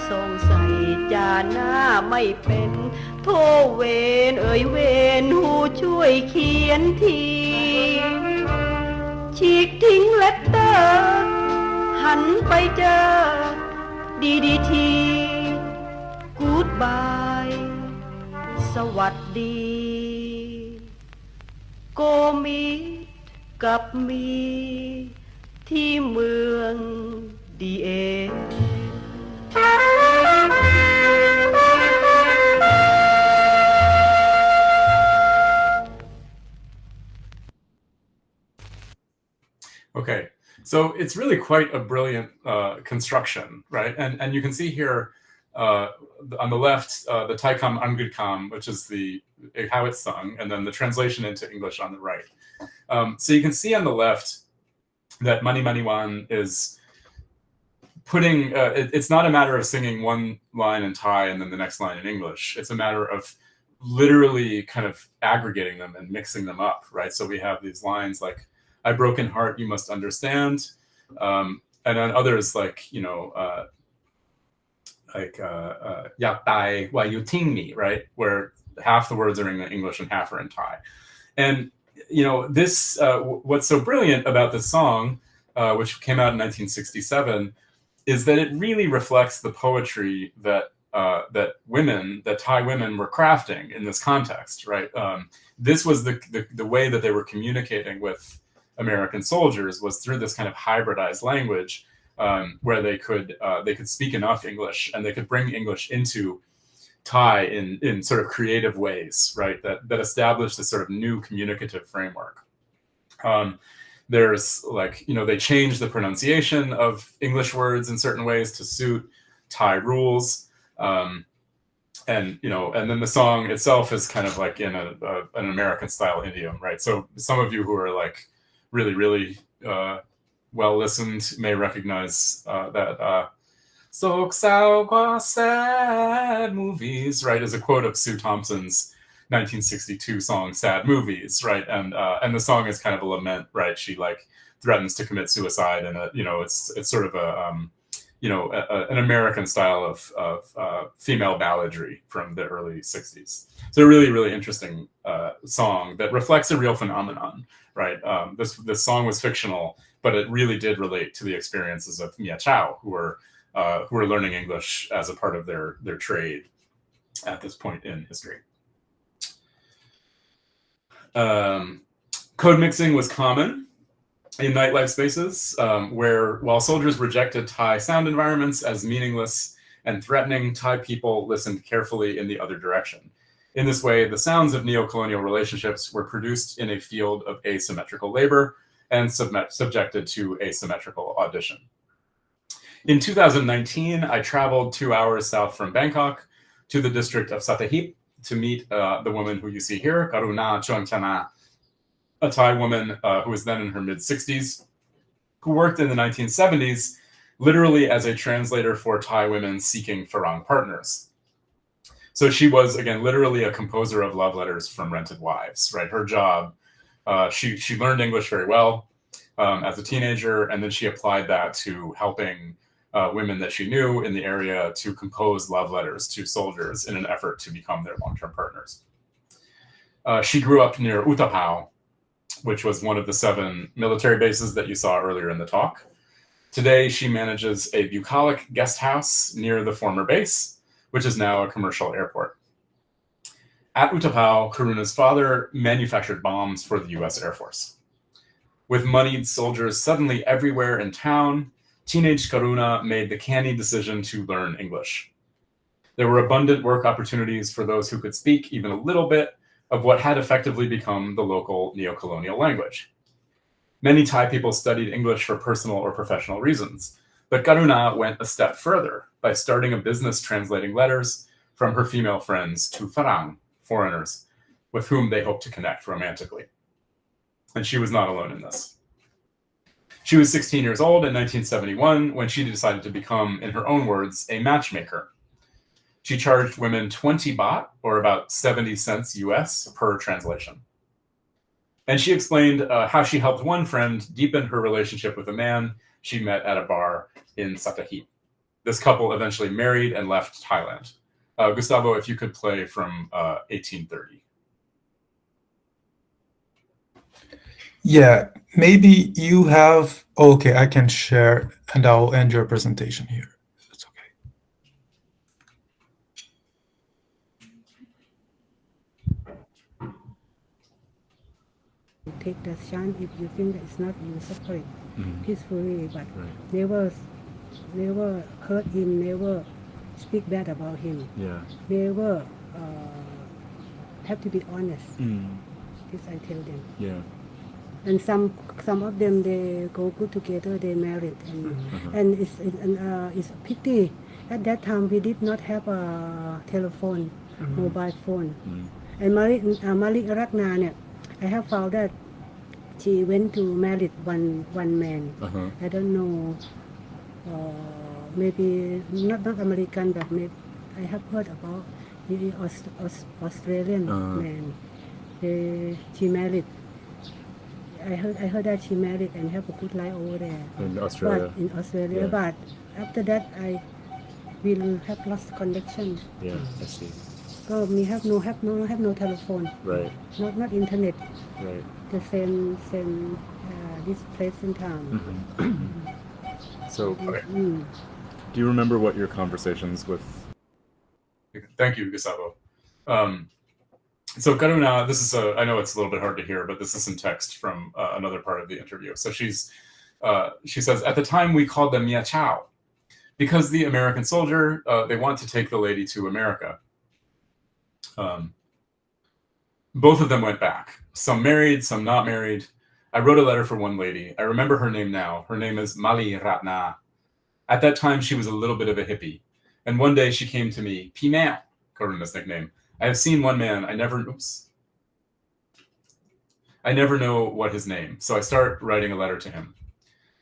สงสัยจานหน้าไม่เป็นโทเวนเอ่ยเวนหูช่วยเขียนทีฉีกทิ้งเลตเตอร์หันไปเจอดีทีกู๊ดบายสวัสดีโกมิดกับมีที่เมืองดีเอOkay, so it's really quite a brilliant construction, right? And you can see here on the left the Thaikom Angrikom, which is how it's sung, and then the translation into English on the right. So you can see on the left that Mani Mani Wan is putting, it's not a matter of singing one line in Thai and then the next line in English. It's a matter of literally kind of aggregating them and mixing them up, right? So we have these lines like, I broken heart, you must understand. And then others like, you know, Ya Tai, why you ting me, right? Where half the words are in English and half are in Thai. And this what's so brilliant about this song, which came out in 1967, is that it really reflects the poetry that Thai women were crafting in this context, right? This was the way that they were communicating with American soldiers, was through this kind of hybridized language, where they could speak enough English and they could bring English into Thai in sort of creative ways, right? That established this sort of new communicative framework. There's they changed the pronunciation of English words in certain ways to suit Thai rules. And then the song itself is kind of like in an American style idiom, right? So some of you who are like really, really well listened may recognize that Sok Sao Gua Sad Movies, right, is a quote of Sue Thompson's 1962 song Sad Movies, right? And the song is kind of a lament, right? She like threatens to commit suicide, and it's sort of an American style of female balladry from the early 60s. So a really, really interesting song that reflects a real phenomenon, right? This song was fictional, but it really did relate to the experiences of Mia Chow, who were learning English as a part of their trade at this point in history. Code mixing was common in nightlife spaces, where while soldiers rejected Thai sound environments as meaningless and threatening, Thai people listened carefully in the other direction. In this way, the sounds of neocolonial relationships were produced in a field of asymmetrical labor and subjected to asymmetrical audition. In 2019, I traveled 2 hours south from Bangkok to the district of Sattahip to meet the woman who you see here, Karuna Chongchana, a Thai woman who was then in her mid-60s, who worked in the 1970s literally as a translator for Thai women seeking Farang partners. So she was, again, literally a composer of love letters from rented wives, right? Her job, she learned English very well as a teenager, and then she applied that to helping women that she knew in the area to compose love letters to soldiers in an effort to become their long-term partners. She grew up near Utapao, which was one of the 7 military bases that you saw earlier in the talk. Today, she manages a bucolic guest house near the former base, which is now a commercial airport. At Utapao, Karuna's father manufactured bombs for the US Air Force. With moneyed soldiers suddenly everywhere in town, teenage Karuna made the canny decision to learn English. There were abundant work opportunities for those who could speak even a little bit of what had effectively become the local neocolonial language. Many Thai people studied English for personal or professional reasons, but Karuna went a step further by starting a business translating letters from her female friends to Farang, foreigners, with whom they hoped to connect romantically. And she was not alone in this. She was 16 years old in 1971 when she decided to become, in her own words, a matchmaker. She charged women 20 baht, or about 70 cents US, per translation. And she explained how she helped one friend deepen her relationship with a man she met at a bar in Sattahip. This couple eventually married and left Thailand. Gustavo, if you could play from 1830. Yeah, maybe you have, okay, I can share and I'll end your presentation here. That's okay. Take that chance if you think that it's not you separate peacefully, but never hurt him, never speak bad about him. Yeah. Never have to be honest. This I tell them. Yeah. And some of them, they go good together, they married, and it's a pity. At that time we did not have a telephone, mobile phone. And Malik Ragna, I have found that she went to marry one man. I don't know, maybe not American, but maybe I have heard about the Australian man. She married. I heard that she married and have a good life over there. In Australia. But after that, I will have lost connection. Yeah, I see. me have no telephone. Right. Not internet. Right. The same this place in town. So, Mm. Do you remember what your conversations with? Thank you, Gustavo. So Karuna, this is I know it's a little bit hard to hear, but this is some text from another part of the interview. So she says, at the time we called them Mia Chow, because the American soldier, they want to take the lady to America. Both of them went back. Some married, some not married. I wrote a letter for one lady. I remember her name now. Her name is Mali Ratna. At that time, she was a little bit of a hippie. And one day she came to me, P-Man, Karuna's nickname. I have seen one man, I never know what his name. So I start writing a letter to him.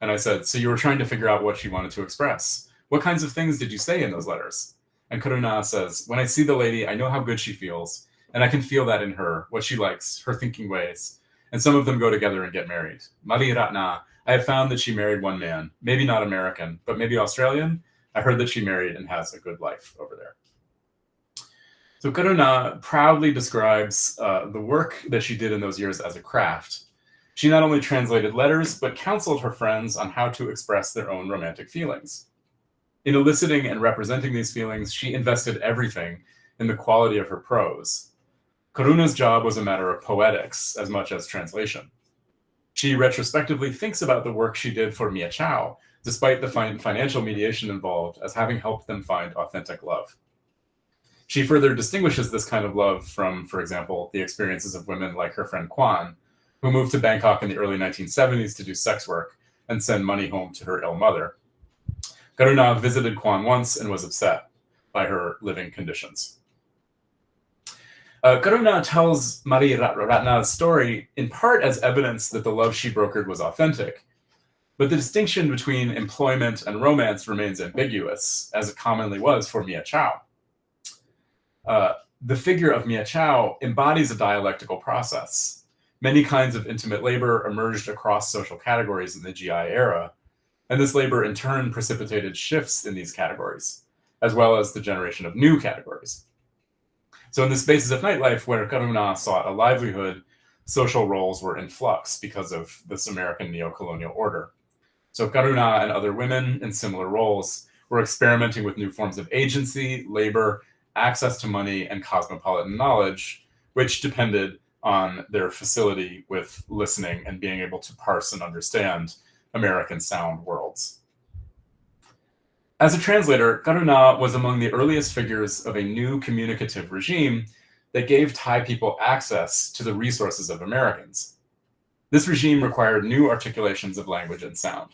And I said, so you were trying to figure out what she wanted to express. What kinds of things did you say in those letters? And Karuna says, when I see the lady, I know how good she feels. And I can feel that in her, what she likes, her thinking ways. And some of them go together and get married. Mali Ratna, I have found that she married one man, maybe not American, but maybe Australian. I heard that she married and has a good life over there. So Karuna proudly describes the work that she did in those years as a craft. She not only translated letters, but counseled her friends on how to express their own romantic feelings. In eliciting and representing these feelings, she invested everything in the quality of her prose. Karuna's job was a matter of poetics as much as translation. She retrospectively thinks about the work she did for Mia Chow, despite the financial mediation involved, as having helped them find authentic love. She further distinguishes this kind of love from, for example, the experiences of women like her friend Kwan, who moved to Bangkok in the early 1970s to do sex work and send money home to her ill mother. Karuna visited Kwan once and was upset by her living conditions. Karuna tells Mari Ratna's story in part as evidence that the love she brokered was authentic, but the distinction between employment and romance remains ambiguous, as it commonly was for Mia Chow. The figure of Mia Chow embodies a dialectical process. Many kinds of intimate labor emerged across social categories in the GI era, and this labor in turn precipitated shifts in these categories, as well as the generation of new categories. So in the spaces of nightlife where Karuna sought a livelihood, social roles were in flux because of this American neocolonial order. So Karuna and other women in similar roles were experimenting with new forms of agency, labor, access to money, and cosmopolitan knowledge, which depended on their facility with listening and being able to parse and understand American sound worlds. As a translator, Karuna was among the earliest figures of a new communicative regime that gave Thai people access to the resources of Americans. This regime required new articulations of language and sound.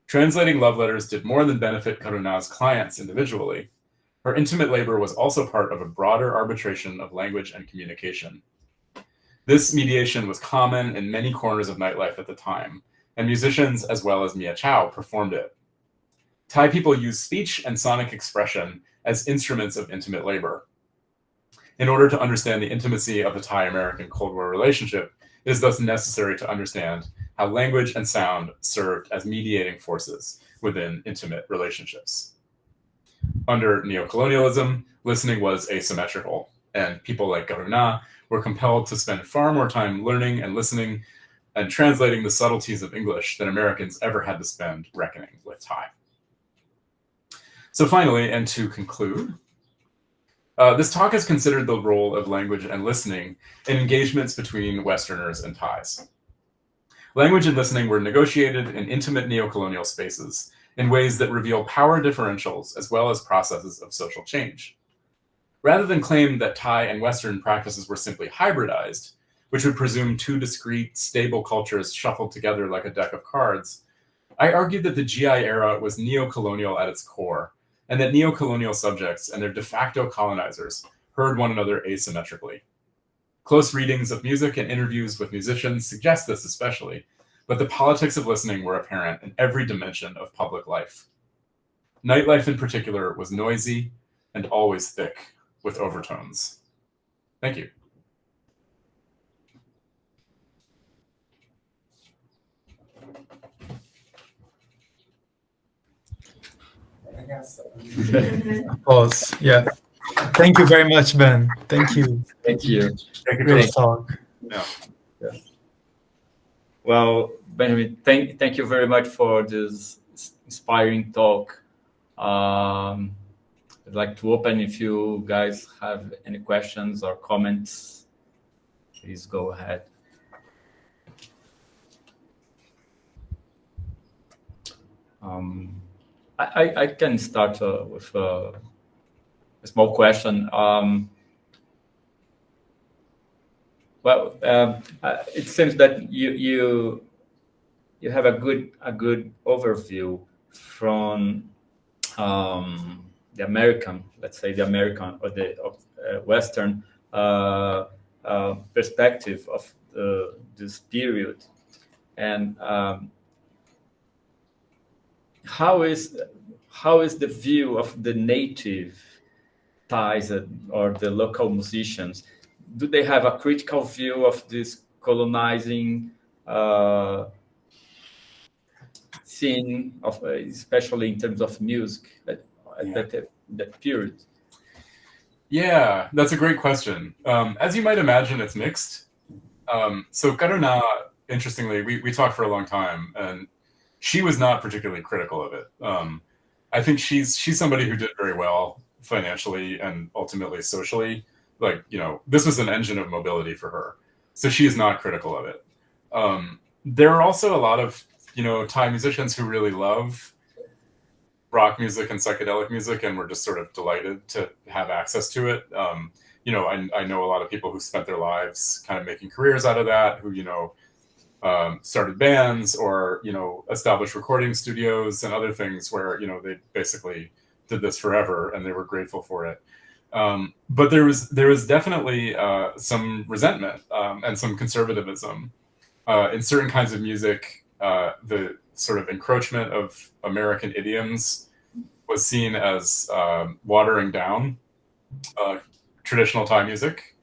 Translating love letters did more than benefit Karuna's clients individually. Her intimate labor was also part of a broader arbitration of language and communication. This mediation was common in many corners of nightlife at the time, and musicians as well as Mia Chow performed it. Thai people use speech and sonic expression as instruments of intimate labor. In order to understand the intimacy of the Thai-American Cold War relationship, it is thus necessary to understand how language and sound served as mediating forces within intimate relationships. Under neocolonialism, listening was asymmetrical, and people like Karuna were compelled to spend far more time learning and listening and translating the subtleties of English than Americans ever had to spend reckoning with Thai. So finally, and to conclude, this talk has considered the role of language and listening in engagements between Westerners and Thais. Language and listening were negotiated in intimate neocolonial spaces in ways that reveal power differentials as well as processes of social change. Rather than claim that Thai and Western practices were simply hybridized, which would presume two discrete, stable cultures shuffled together like a deck of cards, I argued that the GI era was neocolonial at its core, and that neocolonial subjects and their de facto colonizers heard one another asymmetrically. Close readings of music and interviews with musicians suggest this especially, but the politics of listening were apparent in every dimension of public life. Nightlife in particular was noisy and always thick with overtones. Thank you. Pause. Yeah. Thank you very much, Ben. Thank you. Thank you. Great talk. Yeah. Well, Benjamin, thank you very much for this inspiring talk. I'd like to open if you guys have any questions or comments. Please go ahead. I can start with a small question. It seems that you have a good overview from the American, let's say the American or the Western perspective of this period, and how is the view of the native Thais or the local musicians? Do they have a critical view of this colonizing scene, of especially in terms of music at that period? Yeah, that's a great question. As you might imagine, it's mixed. So Karuna, interestingly, we talked for a long time, and she was not particularly critical of it. I think she's somebody who did very well financially and ultimately socially. Like, this was an engine of mobility for her. So she is not critical of it. There are also a lot of, Thai musicians who really love rock music and psychedelic music, and we're just sort of delighted to have access to it. I know a lot of people who spent their lives kind of making careers out of that, who, started bands or, established recording studios and other things where, they basically did this forever and they were grateful for it. But there was definitely some resentment and some conservatism in certain kinds of music. The sort of encroachment of American idioms was seen as watering down traditional Thai music.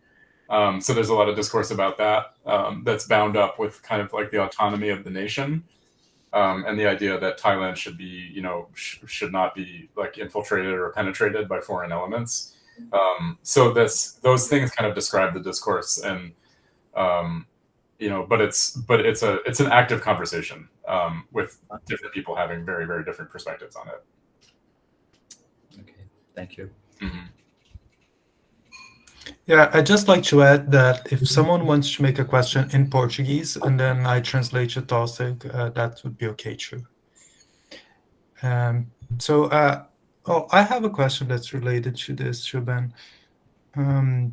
So there's a lot of discourse about that that's bound up with kind of like the autonomy of the nation and the idea that Thailand should be, should not be like infiltrated or penetrated by foreign elements. So those things kind of describe the discourse, and but it's an active conversation with different people having very, very different perspectives on it. Okay, thank you. Mm-hmm. Yeah, I'd just like to add that if someone wants to make a question in Portuguese and then I translate to Tausig, that would be okay too. I have a question that's related to this, Shuban. In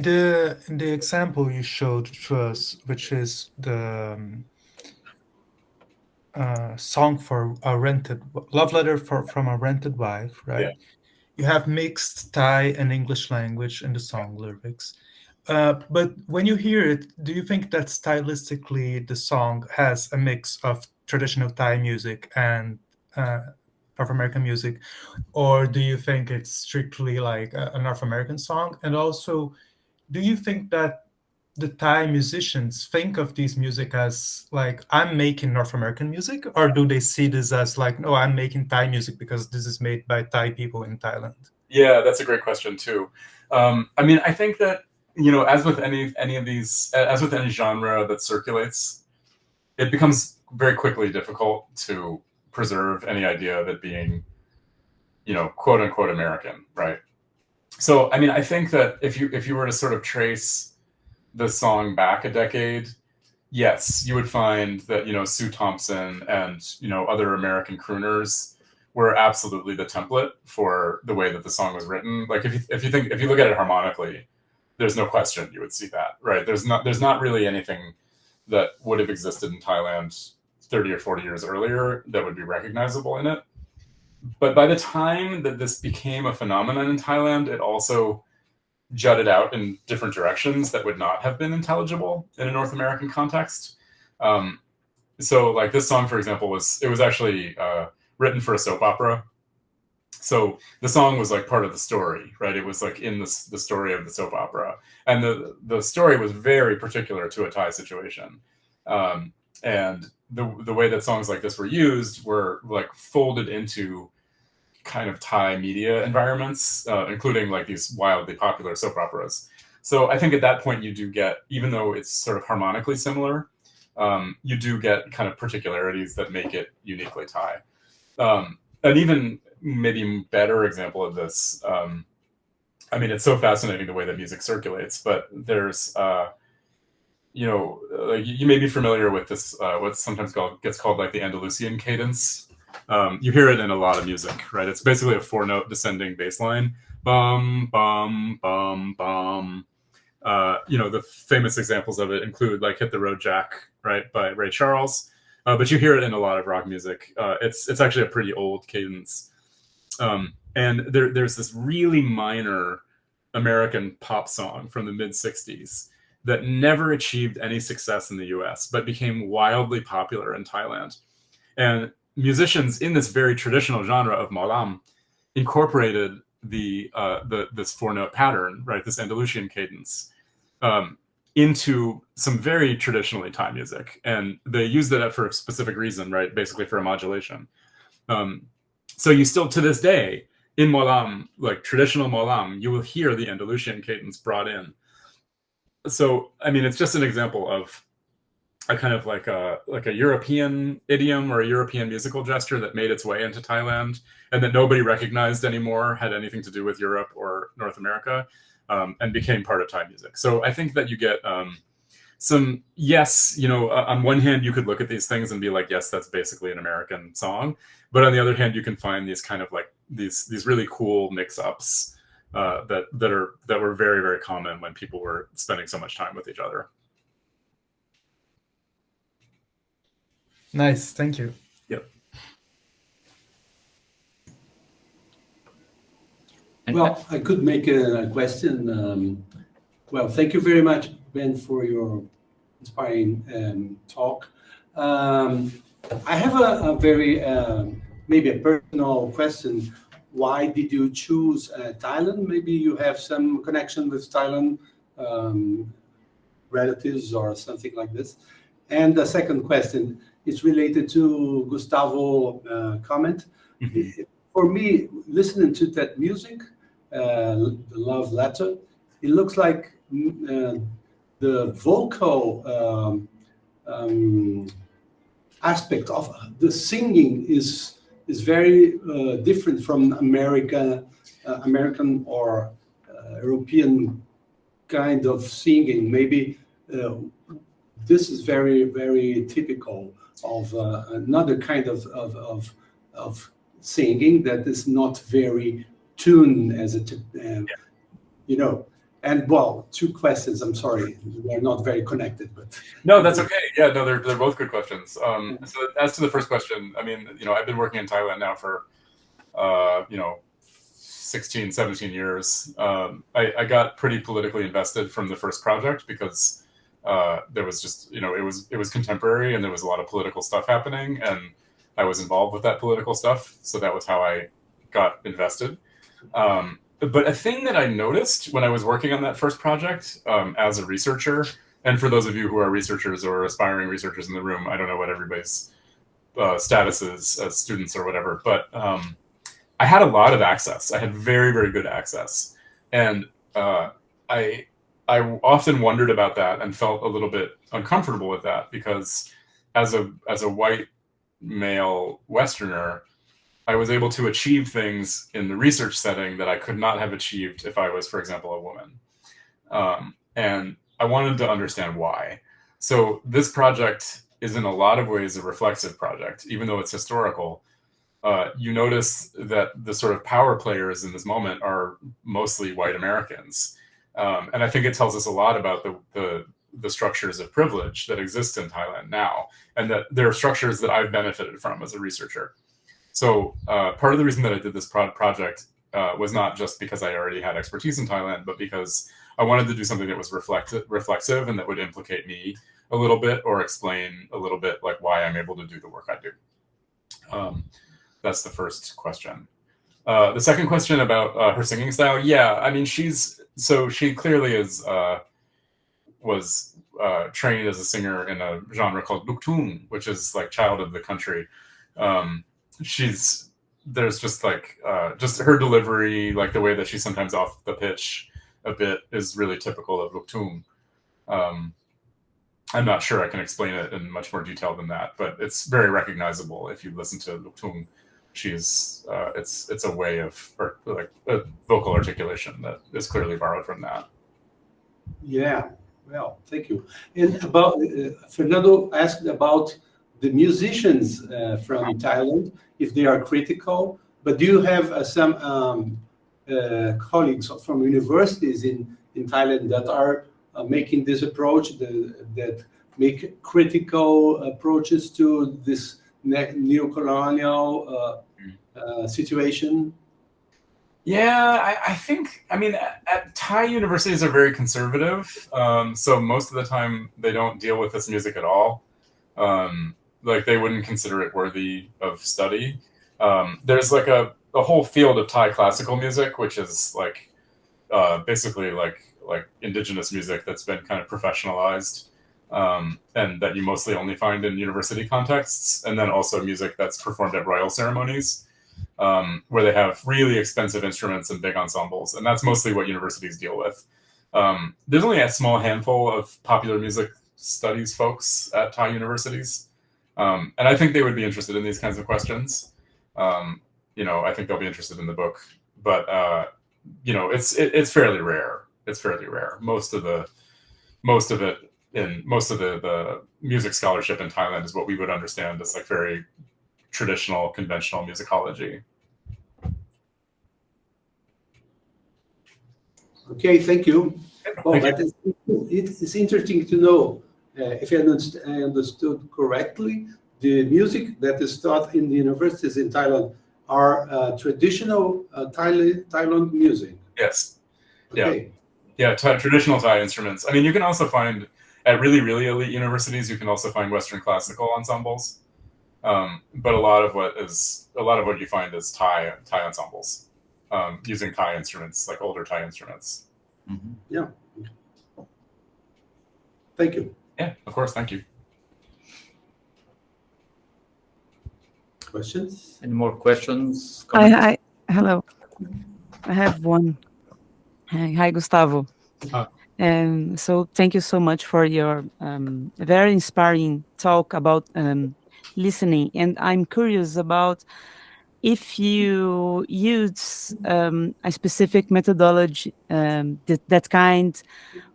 the example you showed to us, which is the song for a rented love letter from a rented wife, right? Yeah. You have mixed Thai and English language in the song lyrics. But when you hear it, do you think that stylistically the song has a mix of traditional Thai music and North American music, or do you think it's strictly like a North American song? And also, do you think that the Thai musicians think of these music as like, I'm making North American music, or do they see this as like, no, I'm making Thai music because this is made by Thai people in Thailand? Yeah, that's a great question too. I think that, as with any of these, as with any genre that circulates, it becomes very quickly difficult to preserve any idea of it being, quote unquote American, right? So, I think that if you were to sort of trace the song back a decade, yes, you would find that, Sue Thompson and, other American crooners were absolutely the template for the way that the song was written. Like if you look at it harmonically, there's no question you would see that, right? There's not really anything that would have existed in Thailand 30 or 40 years earlier that would be recognizable in it. But by the time that this became a phenomenon in Thailand, it also jutted out in different directions that would not have been intelligible in a North American context. So like this song, for example, was actually written for a soap opera. So the song was like part of the story, right? It was like in the story of the soap opera. And the story was very particular to a Thai situation. And the way that songs like this were used were like folded into kind of Thai media environments, including like these wildly popular soap operas. So I think at that point you do get, even though it's sort of harmonically similar, you do get kind of particularities that make it uniquely Thai. An even maybe better example of this, I mean, it's so fascinating the way that music circulates, but there's, you know, you may be familiar with this, what's sometimes gets called like the Andalusian cadence. You hear it in a lot of music, right? It's basically a 4-note descending bass line. Bum, bum, bum, bum. You know, the famous examples of it include like Hit the Road Jack, right, by Ray Charles. But you hear it in a lot of rock music. It's actually a pretty old cadence. And there's this really minor American pop song from the mid-60s that never achieved any success in the US, but became wildly popular in Thailand. And musicians in this very traditional genre of Malam incorporated this 4-note pattern, right, this Andalusian cadence, into some very traditionally Thai music. And they used it for a specific reason, right, basically for a modulation. So you still, to this day, in Malam, like traditional Malam, you will hear the Andalusian cadence brought in. So, I mean, it's just an example of a kind of like a European idiom or a European musical gesture that made its way into Thailand and that nobody recognized anymore had anything to do with Europe or North America, and became part of Thai music. So I think that you get some, yes, you know, on one hand, you could look at these things and be like, yes, that's basically an American song. But on the other hand, you can find these kind of like these really cool mix-ups that were very, very common when people were spending so much time with each other. Nice, thank you. Yep. Well, I could make a question. Well, thank you very much, Ben, for your inspiring talk. I have a very, maybe a personal question. Why did you choose Thailand? Maybe you have some connection with Thailand, relatives or something like this. And the second question is related to Gustavo's comment. Mm-hmm. For me, listening to that music, the Love Letter, it looks like the vocal aspect of the singing is very different from American or European kind of singing. Maybe this is very, very typical of another kind of singing that is not very tuned as a, you know. And well, two questions. I'm sorry, they're not very connected, but no, that's okay. Yeah, no, they're both good questions. So as to the first question, I mean, you know, I've been working in Thailand now for, you know, 16, 17 years. I got pretty politically invested from the first project because there was just, you know, it was contemporary and there was a lot of political stuff happening, and I was involved with that political stuff. So that was how I got invested. But a thing that I noticed when I was working on that first project as a researcher, and for those of you who are researchers or aspiring researchers in the room, I don't know what everybody's status is as students or whatever, but I had a lot of access. I had very, very good access. And I often wondered about that and felt a little bit uncomfortable with that because as a white male Westerner, I was able to achieve things in the research setting that I could not have achieved if I was, for example, a woman. And I wanted to understand why. So this project is in a lot of ways a reflexive project, even though it's historical. You notice that the sort of power players in this moment are mostly white Americans. And I think it tells us a lot about the structures of privilege that exist in Thailand now, and that there are structures that I've benefited from as a researcher. So part of the reason that I did this project was not just because I already had expertise in Thailand, but because I wanted to do something that was reflexive and that would implicate me a little bit or explain a little bit like why I'm able to do the work I do. That's the first question. The second question about her singing style, yeah, I mean, she clearly was trained as a singer in a genre called Luk Thung, which is like child of the country. She's there's just like just her delivery, like the way that she's sometimes off the pitch a bit, is really typical of Luktung. I'm not sure I can explain it in much more detail than that, but it's very recognizable if you listen to Luktung. She's it's a way of like a vocal articulation that is clearly borrowed from that. Yeah, well, thank you. And about Fernando asked about the musicians from Thailand, if they are critical. But do you have some colleagues from universities in Thailand that are making this approach, that make critical approaches to this neocolonial situation? Yeah, I think, I mean, Thai universities are very conservative. So most of the time they don't deal with this music at all. Like they wouldn't consider it worthy of study. There's like a whole field of Thai classical music, which is like basically like indigenous music that's been kind of professionalized, and that you mostly only find in university contexts, and then also music that's performed at royal ceremonies, where they have really expensive instruments and big ensembles, and that's mostly what universities deal with. There's only a small handful of popular music studies folks at Thai universities, and I think they would be interested in these kinds of questions. I think they'll be interested in the book, but it's fairly rare. It's fairly rare. Most of the music scholarship in Thailand is what we would understand as like very traditional, conventional musicology. Okay, thank you. Well, it's interesting to know, if I understood correctly, the music that is taught in the universities in Thailand are traditional Thailand music. Yes. Okay. Yeah, traditional Thai instruments. I mean, you can also find at really, really elite universities, you can also find Western classical ensembles. But a lot of what you find is Thai ensembles, using Thai instruments, like older Thai instruments. Mm-hmm. Yeah. Thank you. Yeah, of course. Thank you. Questions? Any more questions? Hello. I have one. Hi, Gustavo. And so thank you so much for your very inspiring talk about listening. And I'm curious about if you use a specific methodology, that kind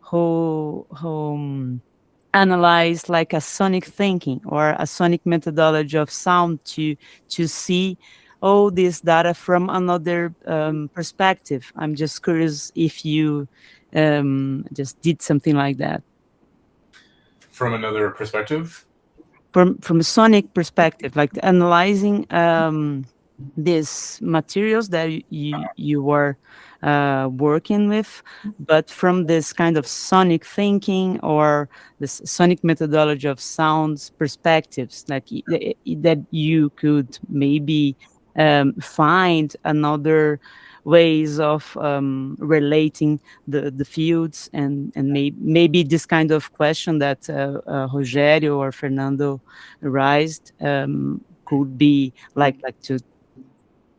who analyze like a sonic thinking or a sonic methodology of sound to see all this data from another perspective. I'm just curious if you just did something like that. From another perspective? From a sonic perspective, like analyzing these materials that you were working with, but from this kind of sonic thinking or this sonic methodology of sounds perspectives, like that you could maybe find another ways of relating the fields, and maybe this kind of question that Rogério or Fernando raised could be like to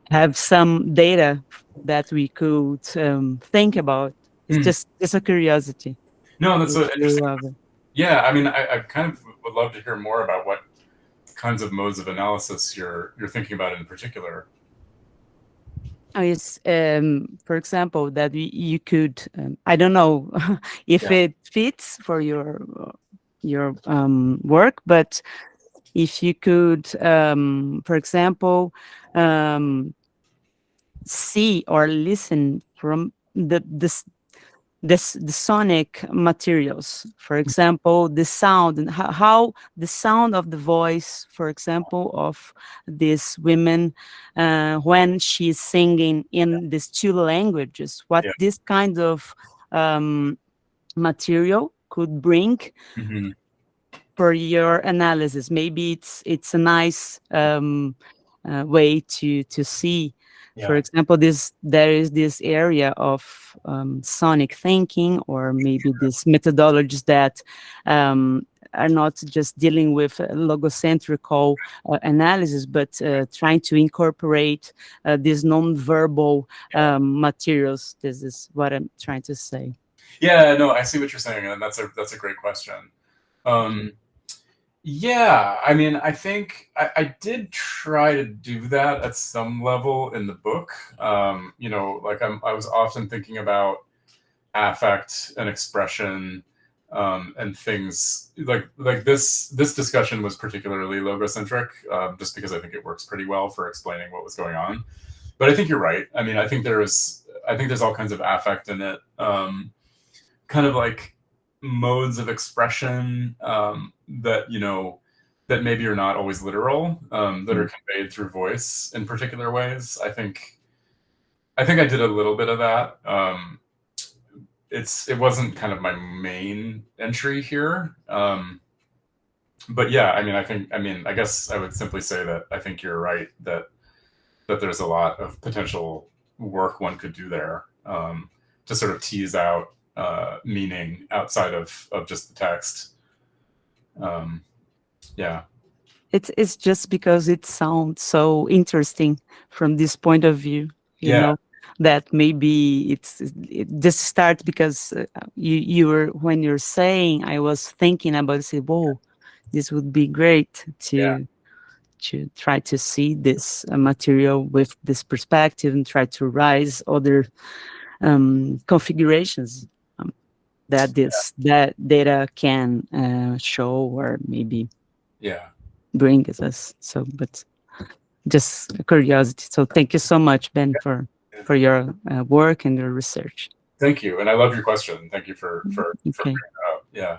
have some data that we could think about. It's just a curiosity. No, that's interesting. Yeah, I mean, I kind of would love to hear more about what kinds of modes of analysis you're thinking about in particular. It's for example that you could I don't know if it fits for your work, but if you could for example see or listen from the sonic materials, for example, the sound and how the sound of the voice, for example, of this women when she's singing in these two languages, what this kind of material could bring for your analysis. Maybe it's a nice way to see. For example, there is this area of sonic thinking, or maybe these methodologies that are not just dealing with logocentrical analysis, but trying to incorporate these non-verbal materials. This is what I'm trying to say. Yeah, no, I see what you're saying, and that's a great question. Yeah, I mean, I think I did try to do that at some level in the book. You know, like I was often thinking about affect and expression, and things like this discussion was particularly logocentric, just because I think it works pretty well for explaining what was going on. But I think you're right. I mean, I think there's all kinds of affect in it, kind of like modes of expression that, you know, that maybe are not always literal, that are conveyed through voice in particular ways. I think I did a little bit of that. It wasn't kind of my main entry here. But yeah, I mean, I guess I would simply say that I think you're right that there's a lot of potential work one could do there, to sort of tease out meaning outside of just the text. Yeah. It's just because it sounds so interesting from this point of view, you know, that maybe it just starts because you were, when you're saying, I was thinking about, say, whoa, this would be great to try to see this material with this perspective and try to rise other configurations that that data can show, or maybe bring us. So, but just a curiosity. So thank you so much, Ben, for your work and your research. Thank you, and I love your question. Thank you for bringing it up. Yeah.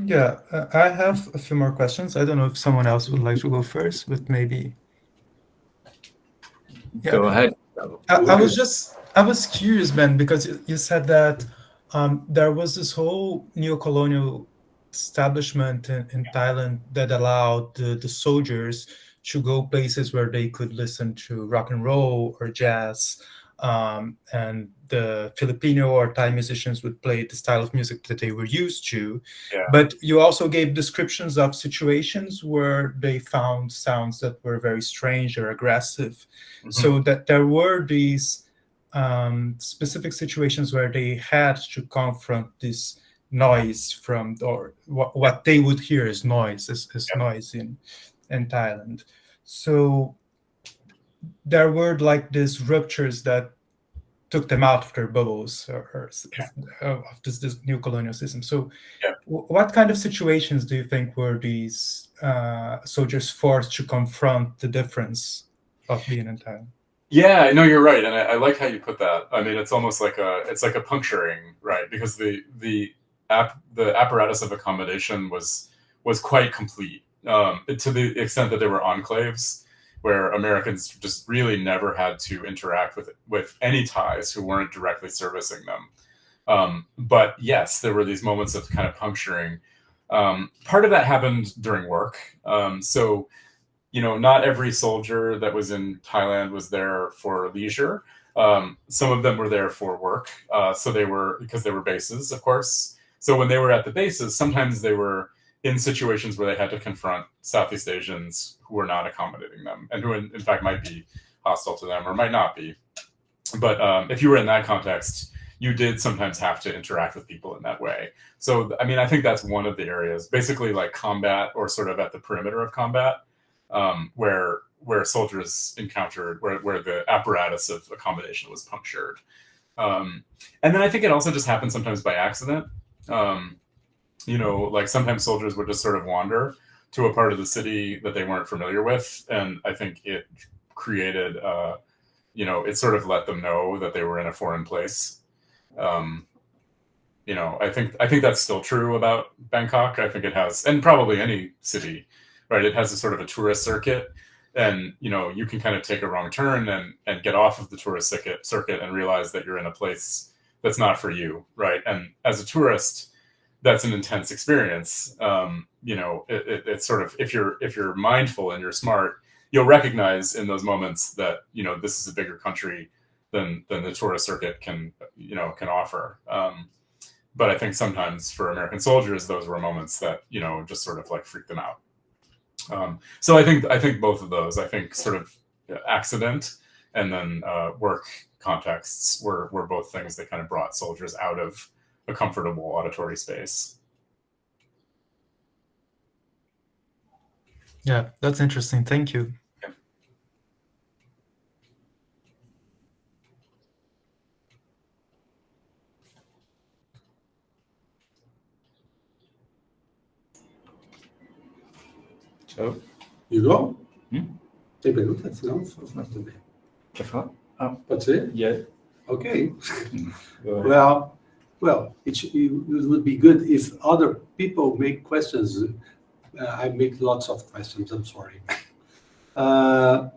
Yeah, I have a few more questions. I don't know if someone else would like to go first, but maybe. Yeah. Go ahead. I was curious, Ben, because you said that there was this whole neocolonial establishment in Thailand that allowed the soldiers to go places where they could listen to rock and roll or jazz, and the Filipino or Thai musicians would play the style of music that they were used to. Yeah. But you also gave descriptions of situations where they found sounds that were very strange or aggressive. So that there were these specific situations where they had to confront this noise from, or what they would hear as noise, as noise in Thailand. So there were like these ruptures that took them out of their bubbles of this new colonial system. So what kind of situations do you think were these soldiers forced to confront the difference of being in Thailand? Yeah, no, you're right, and I like how you put that. I mean, it's almost like a puncturing, right? Because the apparatus of accommodation was quite complete, to the extent that there were enclaves where Americans just really never had to interact with any Thais who weren't directly servicing them. But yes, there were these moments of kind of puncturing. Part of that happened during work. So, you know, not every soldier that was in Thailand was there for leisure. Some of them were there for work. So because they were bases, of course. So when they were at the bases, sometimes they were in situations where they had to confront Southeast Asians who were not accommodating them, and who in fact might be hostile to them or might not be. But if you were in that context, you did sometimes have to interact with people in that way. So, I mean, I think that's one of the areas, basically like combat, or sort of at the perimeter of combat, where soldiers encountered, where the apparatus of accommodation was punctured. And then I think it also just happened sometimes by accident. You know, like sometimes soldiers would just sort of wander to a part of the city that they weren't familiar with. And I think it created, you know, it sort of let them know that they were in a foreign place. You know, I think that's still true about Bangkok. I think it has, and probably any city, right? It has a sort of a tourist circuit, and, you know, you can kind of take a wrong turn and get off of the tourist circuit and realize that you're in a place that's not for you, right? And as a tourist, that's an intense experience. You know, it's sort of, if you're mindful and you're smart, you'll recognize in those moments that, this is a bigger country than the tourist circuit can offer. But I think sometimes for American soldiers, those were moments that, just sort of like freaked them out. So I think both of those, I think sort of accident and then work contexts were both things that kind of brought soldiers out of a comfortable auditory space. Yeah, that's interesting. Thank you. So, You go? Tem perguntas? Não? Tudo bem. Quer falar? Ah, Pode ser? yeah. Okay. Go ahead. Well, it would be good if other people make questions. I make lots of questions. I'm sorry. I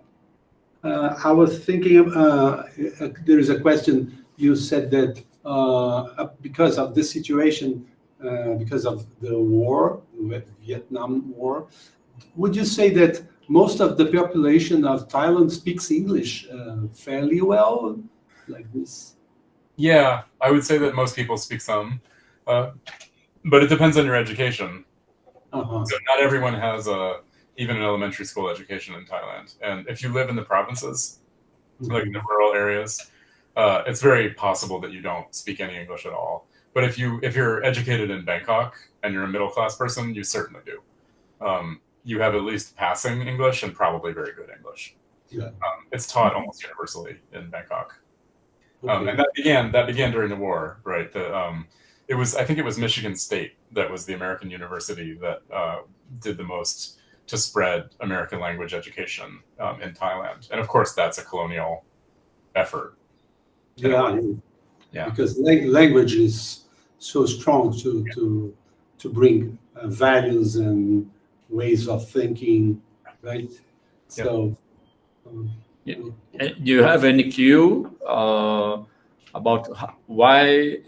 was thinking. There is a question. You said that because of this situation, because of the war, the Vietnam War, would you say that most of the population of Thailand speaks English fairly well, like this? Yeah, I would say that most people speak some, but it depends on your education. So not everyone has even an elementary school education in Thailand. And if you live in the provinces, like in the rural areas, it's very possible that you don't speak any English at all. But if you're educated in Bangkok and you're a middle class person, you certainly do. You have at least passing English and probably very good English. Yeah. It's taught almost universally in Bangkok. Okay. And that began during the war, right? I think it was Michigan State that was the American university that did the most to spread American language education in Thailand. And of course, that's a colonial effort. Yeah. Yeah. Because language is so strong to bring values and ways of thinking, right? So. Do you have any clue about why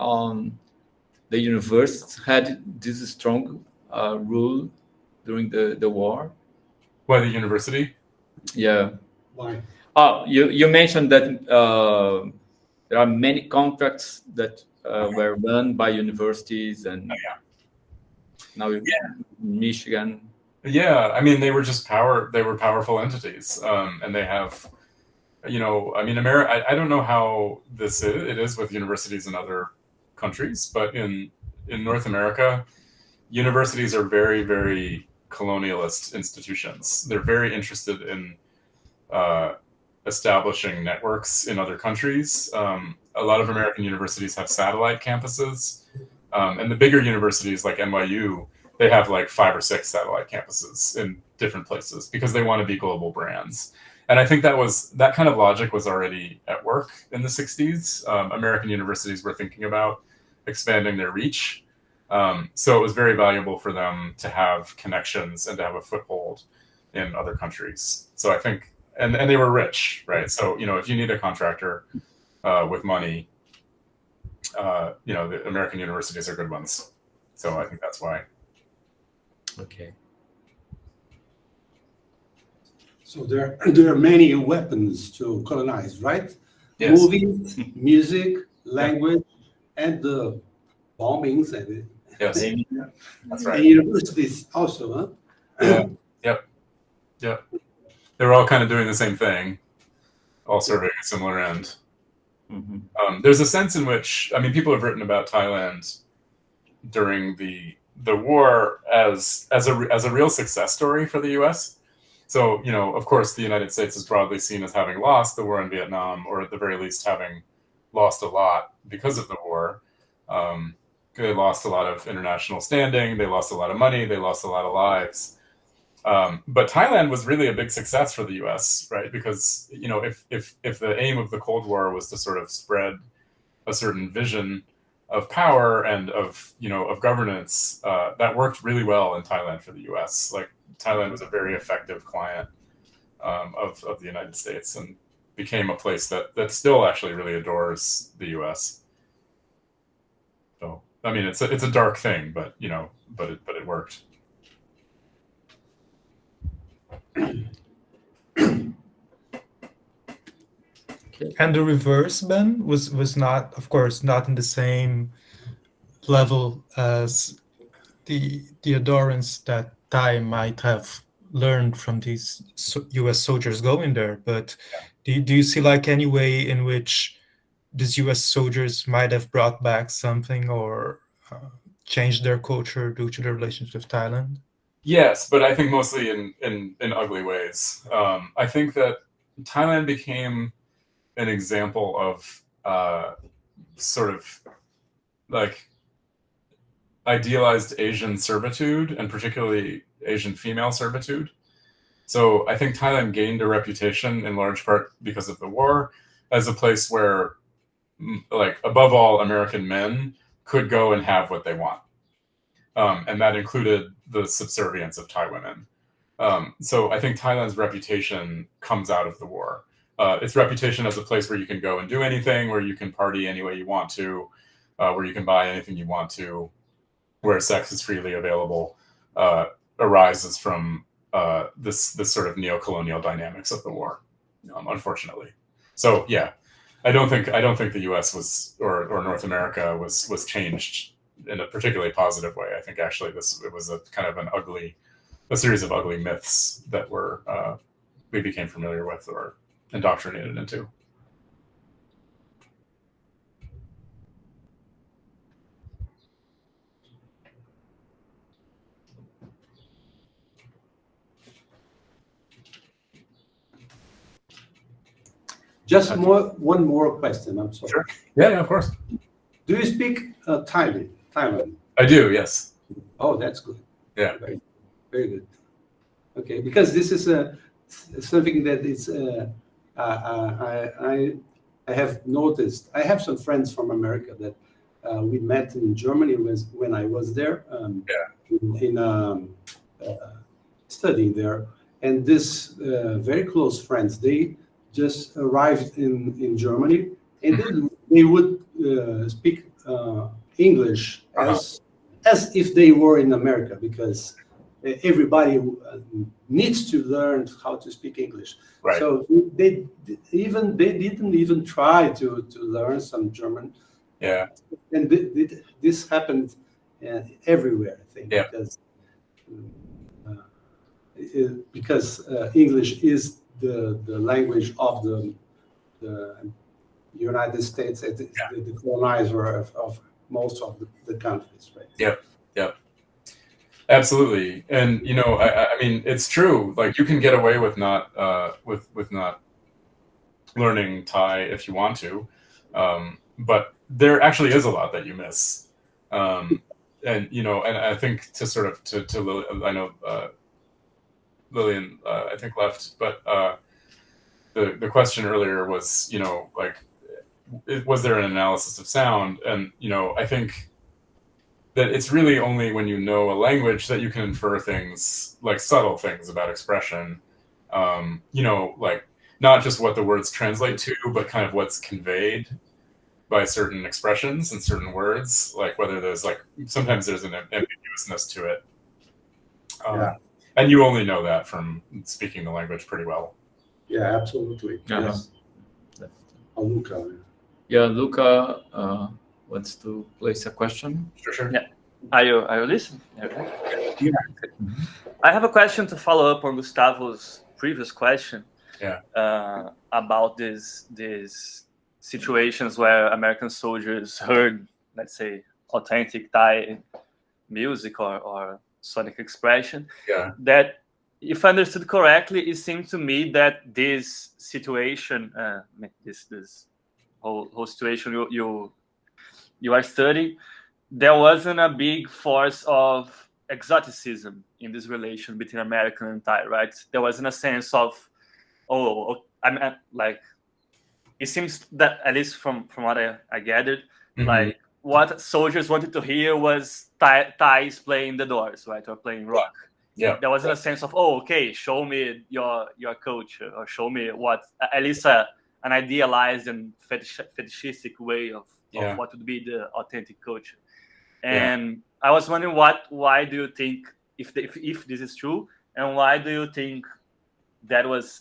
the university had this strong rule during the war? Why the university? Yeah. Why? You mentioned that there are many contracts that were run by universities, and now in Michigan. Yeah, I mean, they were powerful entities, and they have, I mean, I don't know how it is with universities in other countries, but in North America, universities are very, very colonialist institutions. They're very interested in establishing networks in other countries. A lot of American universities have satellite campuses, and the bigger universities like NYU, they have like 5 or 6 satellite campuses in different places because they want to be global brands. And I think that kind of logic was already at work in the 60s. American universities were thinking about expanding their reach. So it was very valuable for them to have connections and to have a foothold in other countries. So I think, and they were rich, right? So, if you need a contractor with money, the American universities are good ones. So I think that's why. Okay. So there are many weapons to colonize, right? Yes. Movies, music, language, and the bombings and Yes, that's right. And universities also, huh? Yep. They were all kind of doing the same thing, all serving a similar end. Mm-hmm. There's a sense in which, I mean, people have written about Thailand during the war as a real success story for the U.S. So, of course, the United States is broadly seen as having lost the war in Vietnam, or at the very least having lost a lot because of the war. They lost a lot of international standing, they lost a lot of money, they lost a lot of lives. But Thailand was really a big success for the U.S., right? Because, if the aim of the Cold War was to sort of spread a certain vision of power and of governance, that worked really well in Thailand for the U.S. Like, Thailand was a very effective client of the United States and became a place that still actually really adores the U.S. So, I mean, it's a dark thing, but it worked. And the reverse, Ben, was not, of course, not in the same level as the adorance that Thai might have learned from these U.S. soldiers going there. But do you see like any way in which these U.S. soldiers might have brought back something or changed their culture due to their relationship with Thailand? Yes, but I think mostly in ugly ways. I think that Thailand became an example of sort of like idealized Asian servitude, and particularly Asian female servitude. So I think Thailand gained a reputation in large part because of the war as a place where, like, above all, American men could go and have what they want. And that included the subservience of Thai women. So I think Thailand's reputation comes out of the war. Its reputation as a place where you can go and do anything, where you can party any way you want to, where you can buy anything you want to, where sex is freely available, arises from this sort of neocolonial dynamics of the war, unfortunately. So yeah, I don't think the U.S. was or North America was changed in a particularly positive way. I think actually it was a kind of a series of ugly myths that we became familiar with or indoctrinated into. Just one more question. I'm sorry. Sure. Yeah, of course. Do you speak Thailand? I do. Yes. Oh, that's good. Yeah. Very, very good. Okay, because this is something that is I have noticed. I have some friends from America that we met in Germany when I was there. Studying there, and this very close friends, they just arrived in Germany, and then they would speak English as if they were in America, because everybody needs to learn how to speak English. Right. So they didn't even try to learn some German. Yeah. And this happened everywhere, I think. Yeah. Because English is the language of the United States, the colonizer of most of the countries, right? Yep. Absolutely. And I mean, it's true. Like, you can get away with not with not learning Thai if you want to, but there actually is a lot that you miss. And I think to sort of to I know Lillian I think left, but the question earlier was, like, was there an analysis of sound? And I think that it's really only when you know a language that you can infer things, like subtle things about expression, like not just what the words translate to, but kind of what's conveyed by certain expressions and certain words, like whether there's sometimes there's an ambiguousness to it. And you only know that from speaking the language pretty well. Yeah, absolutely. Yes. Luca. Yeah, Luca wants to place a question. Sure. Yeah. Are you listening? Yeah. I have a question to follow up on Gustavo's previous question. Yeah. About these situations where American soldiers heard, let's say, authentic Thai music or sonic expression. Yeah. That, if I understood correctly, it seemed to me that this situation, this whole situation you are studying, there wasn't a big force of exoticism in this relation between American and Thai, right? There wasn't a sense of, like, it seems that, at least from what I gathered, like, what soldiers wanted to hear was Thais playing the Doors, right, or playing rock. Yeah. There wasn't a sense of, okay, show me your culture, or show me what, at least an idealized and fetishistic way of what would be the authentic culture. And I was wondering why do you think, if this is true, and why do you think it was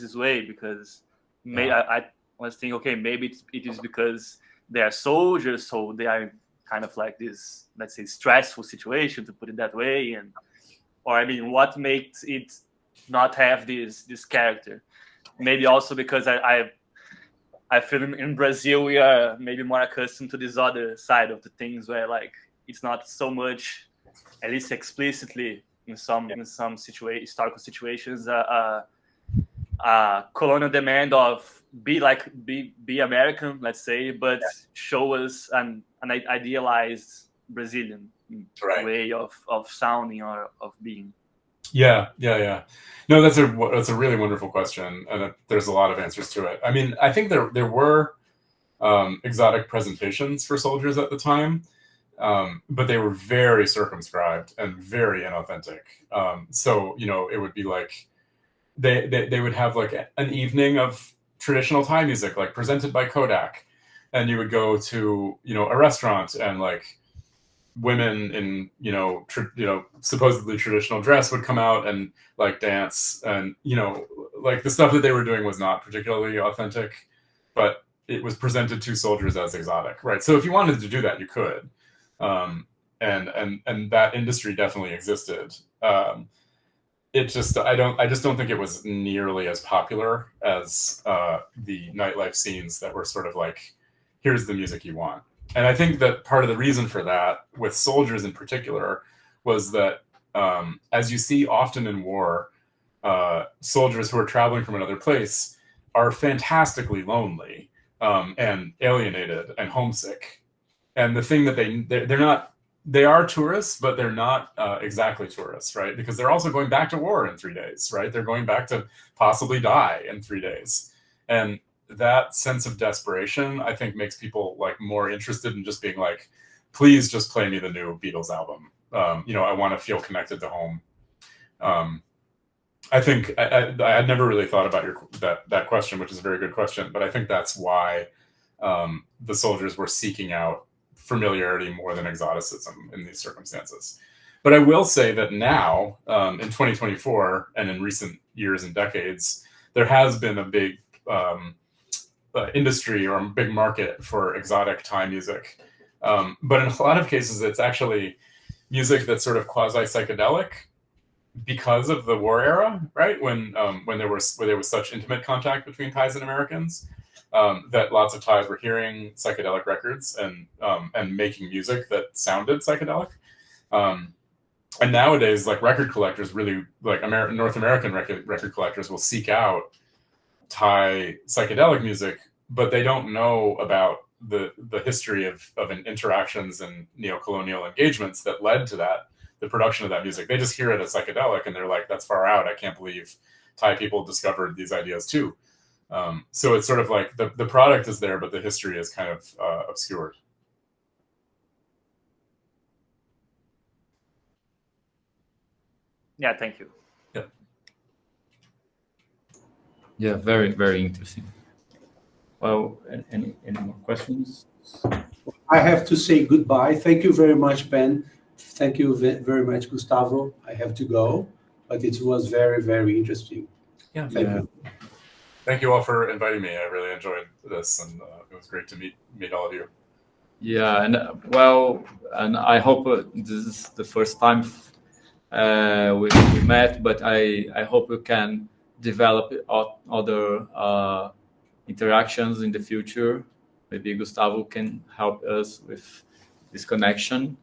this way? Because I was thinking, okay, maybe it is because they are soldiers, so they are kind of like this, let's say, stressful situation, to put it that way, or I mean, what makes it not have this character? Maybe also because I feel in Brazil we are maybe more accustomed to this other side of the things, where like it's not so much, at least explicitly in some historical situations, colonial demand of be American, let's say, but show us an idealized Brazilian way of sounding or of being. Yeah. No, that's a really wonderful question, and there's a lot of answers to it. I mean, I think there were exotic presentations for soldiers at the time, but they were very circumscribed and very inauthentic. So it would be like they would have like an evening of traditional Thai music, like presented by Kodak, and you would go to a restaurant, and like women in supposedly traditional dress would come out and like dance, and like the stuff that they were doing was not particularly authentic, but it was presented to soldiers as exotic, right? So if you wanted to do that, you could, and that industry definitely existed. I just don't think it was nearly as popular as the nightlife scenes that were sort of like, here's the music you want. And I think that part of the reason for that, with soldiers in particular, was that as you see often in war, soldiers who are traveling from another place are fantastically lonely and alienated and homesick. And the thing that they are tourists, but they're not exactly tourists, right? Because they're also going back to war in 3 days, right? They're going back to possibly die in 3 days. And that sense of desperation, I think, makes people like more interested in just being like, please just play me the new Beatles album. I want to feel connected to home. I think I had never really thought about that question, which is a very good question, but I think that's why the soldiers were seeking out familiarity more than exoticism in these circumstances. But I will say that now, in 2024 and in recent years and decades, there has been a big industry or a big market for exotic Thai music. But in a lot of cases, it's actually music that's sort of quasi-psychedelic because of the war era, right? When there was such intimate contact between Thais and Americans, that lots of Thais were hearing psychedelic records and making music that sounded psychedelic. And nowadays, like record collectors, really like North American record collectors will seek out Thai psychedelic music, but they don't know about the history of interactions and neocolonial engagements that led to the production of that music. They just hear it as psychedelic and they're like, that's far out. I can't believe Thai people discovered these ideas too. So it's sort of like the product is there, but the history is kind of obscured. Yeah, thank you. Yeah, very, very interesting. Well, any more questions? I have to say goodbye. Thank you very much, Ben. Thank you very much, Gustavo. I have to go, but it was very, very interesting. Yeah, thank you. Thank you all for inviting me. I really enjoyed this, and it was great to meet all of you. Yeah, and I hope this is the first time we met, but I hope we can develop other interactions in the future. Maybe Gustavo can help us with this connection.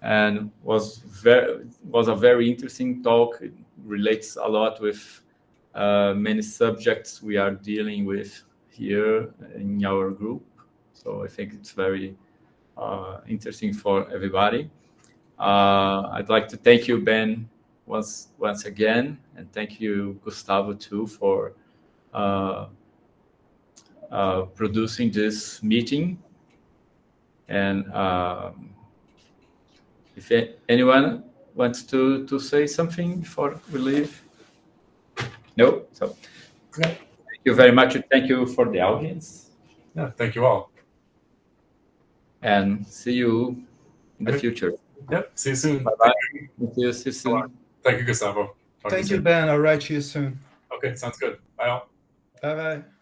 And was a very interesting talk. It relates a lot with many subjects we are dealing with here in our group. So I think it's very interesting for everybody. I'd like to thank you, Ben, once again, and thank you, Gustavo, too, for producing this meeting. And if anyone wants to say something before we leave? No? So thank you very much. Thank you for the audience. Yeah, thank you all. And see you in the future. Yep, see you soon. Bye-bye. See you soon. Thank you, Gustavo. Thank you, Ben. I'll write to you soon. Okay, sounds good. Bye all. Bye-bye.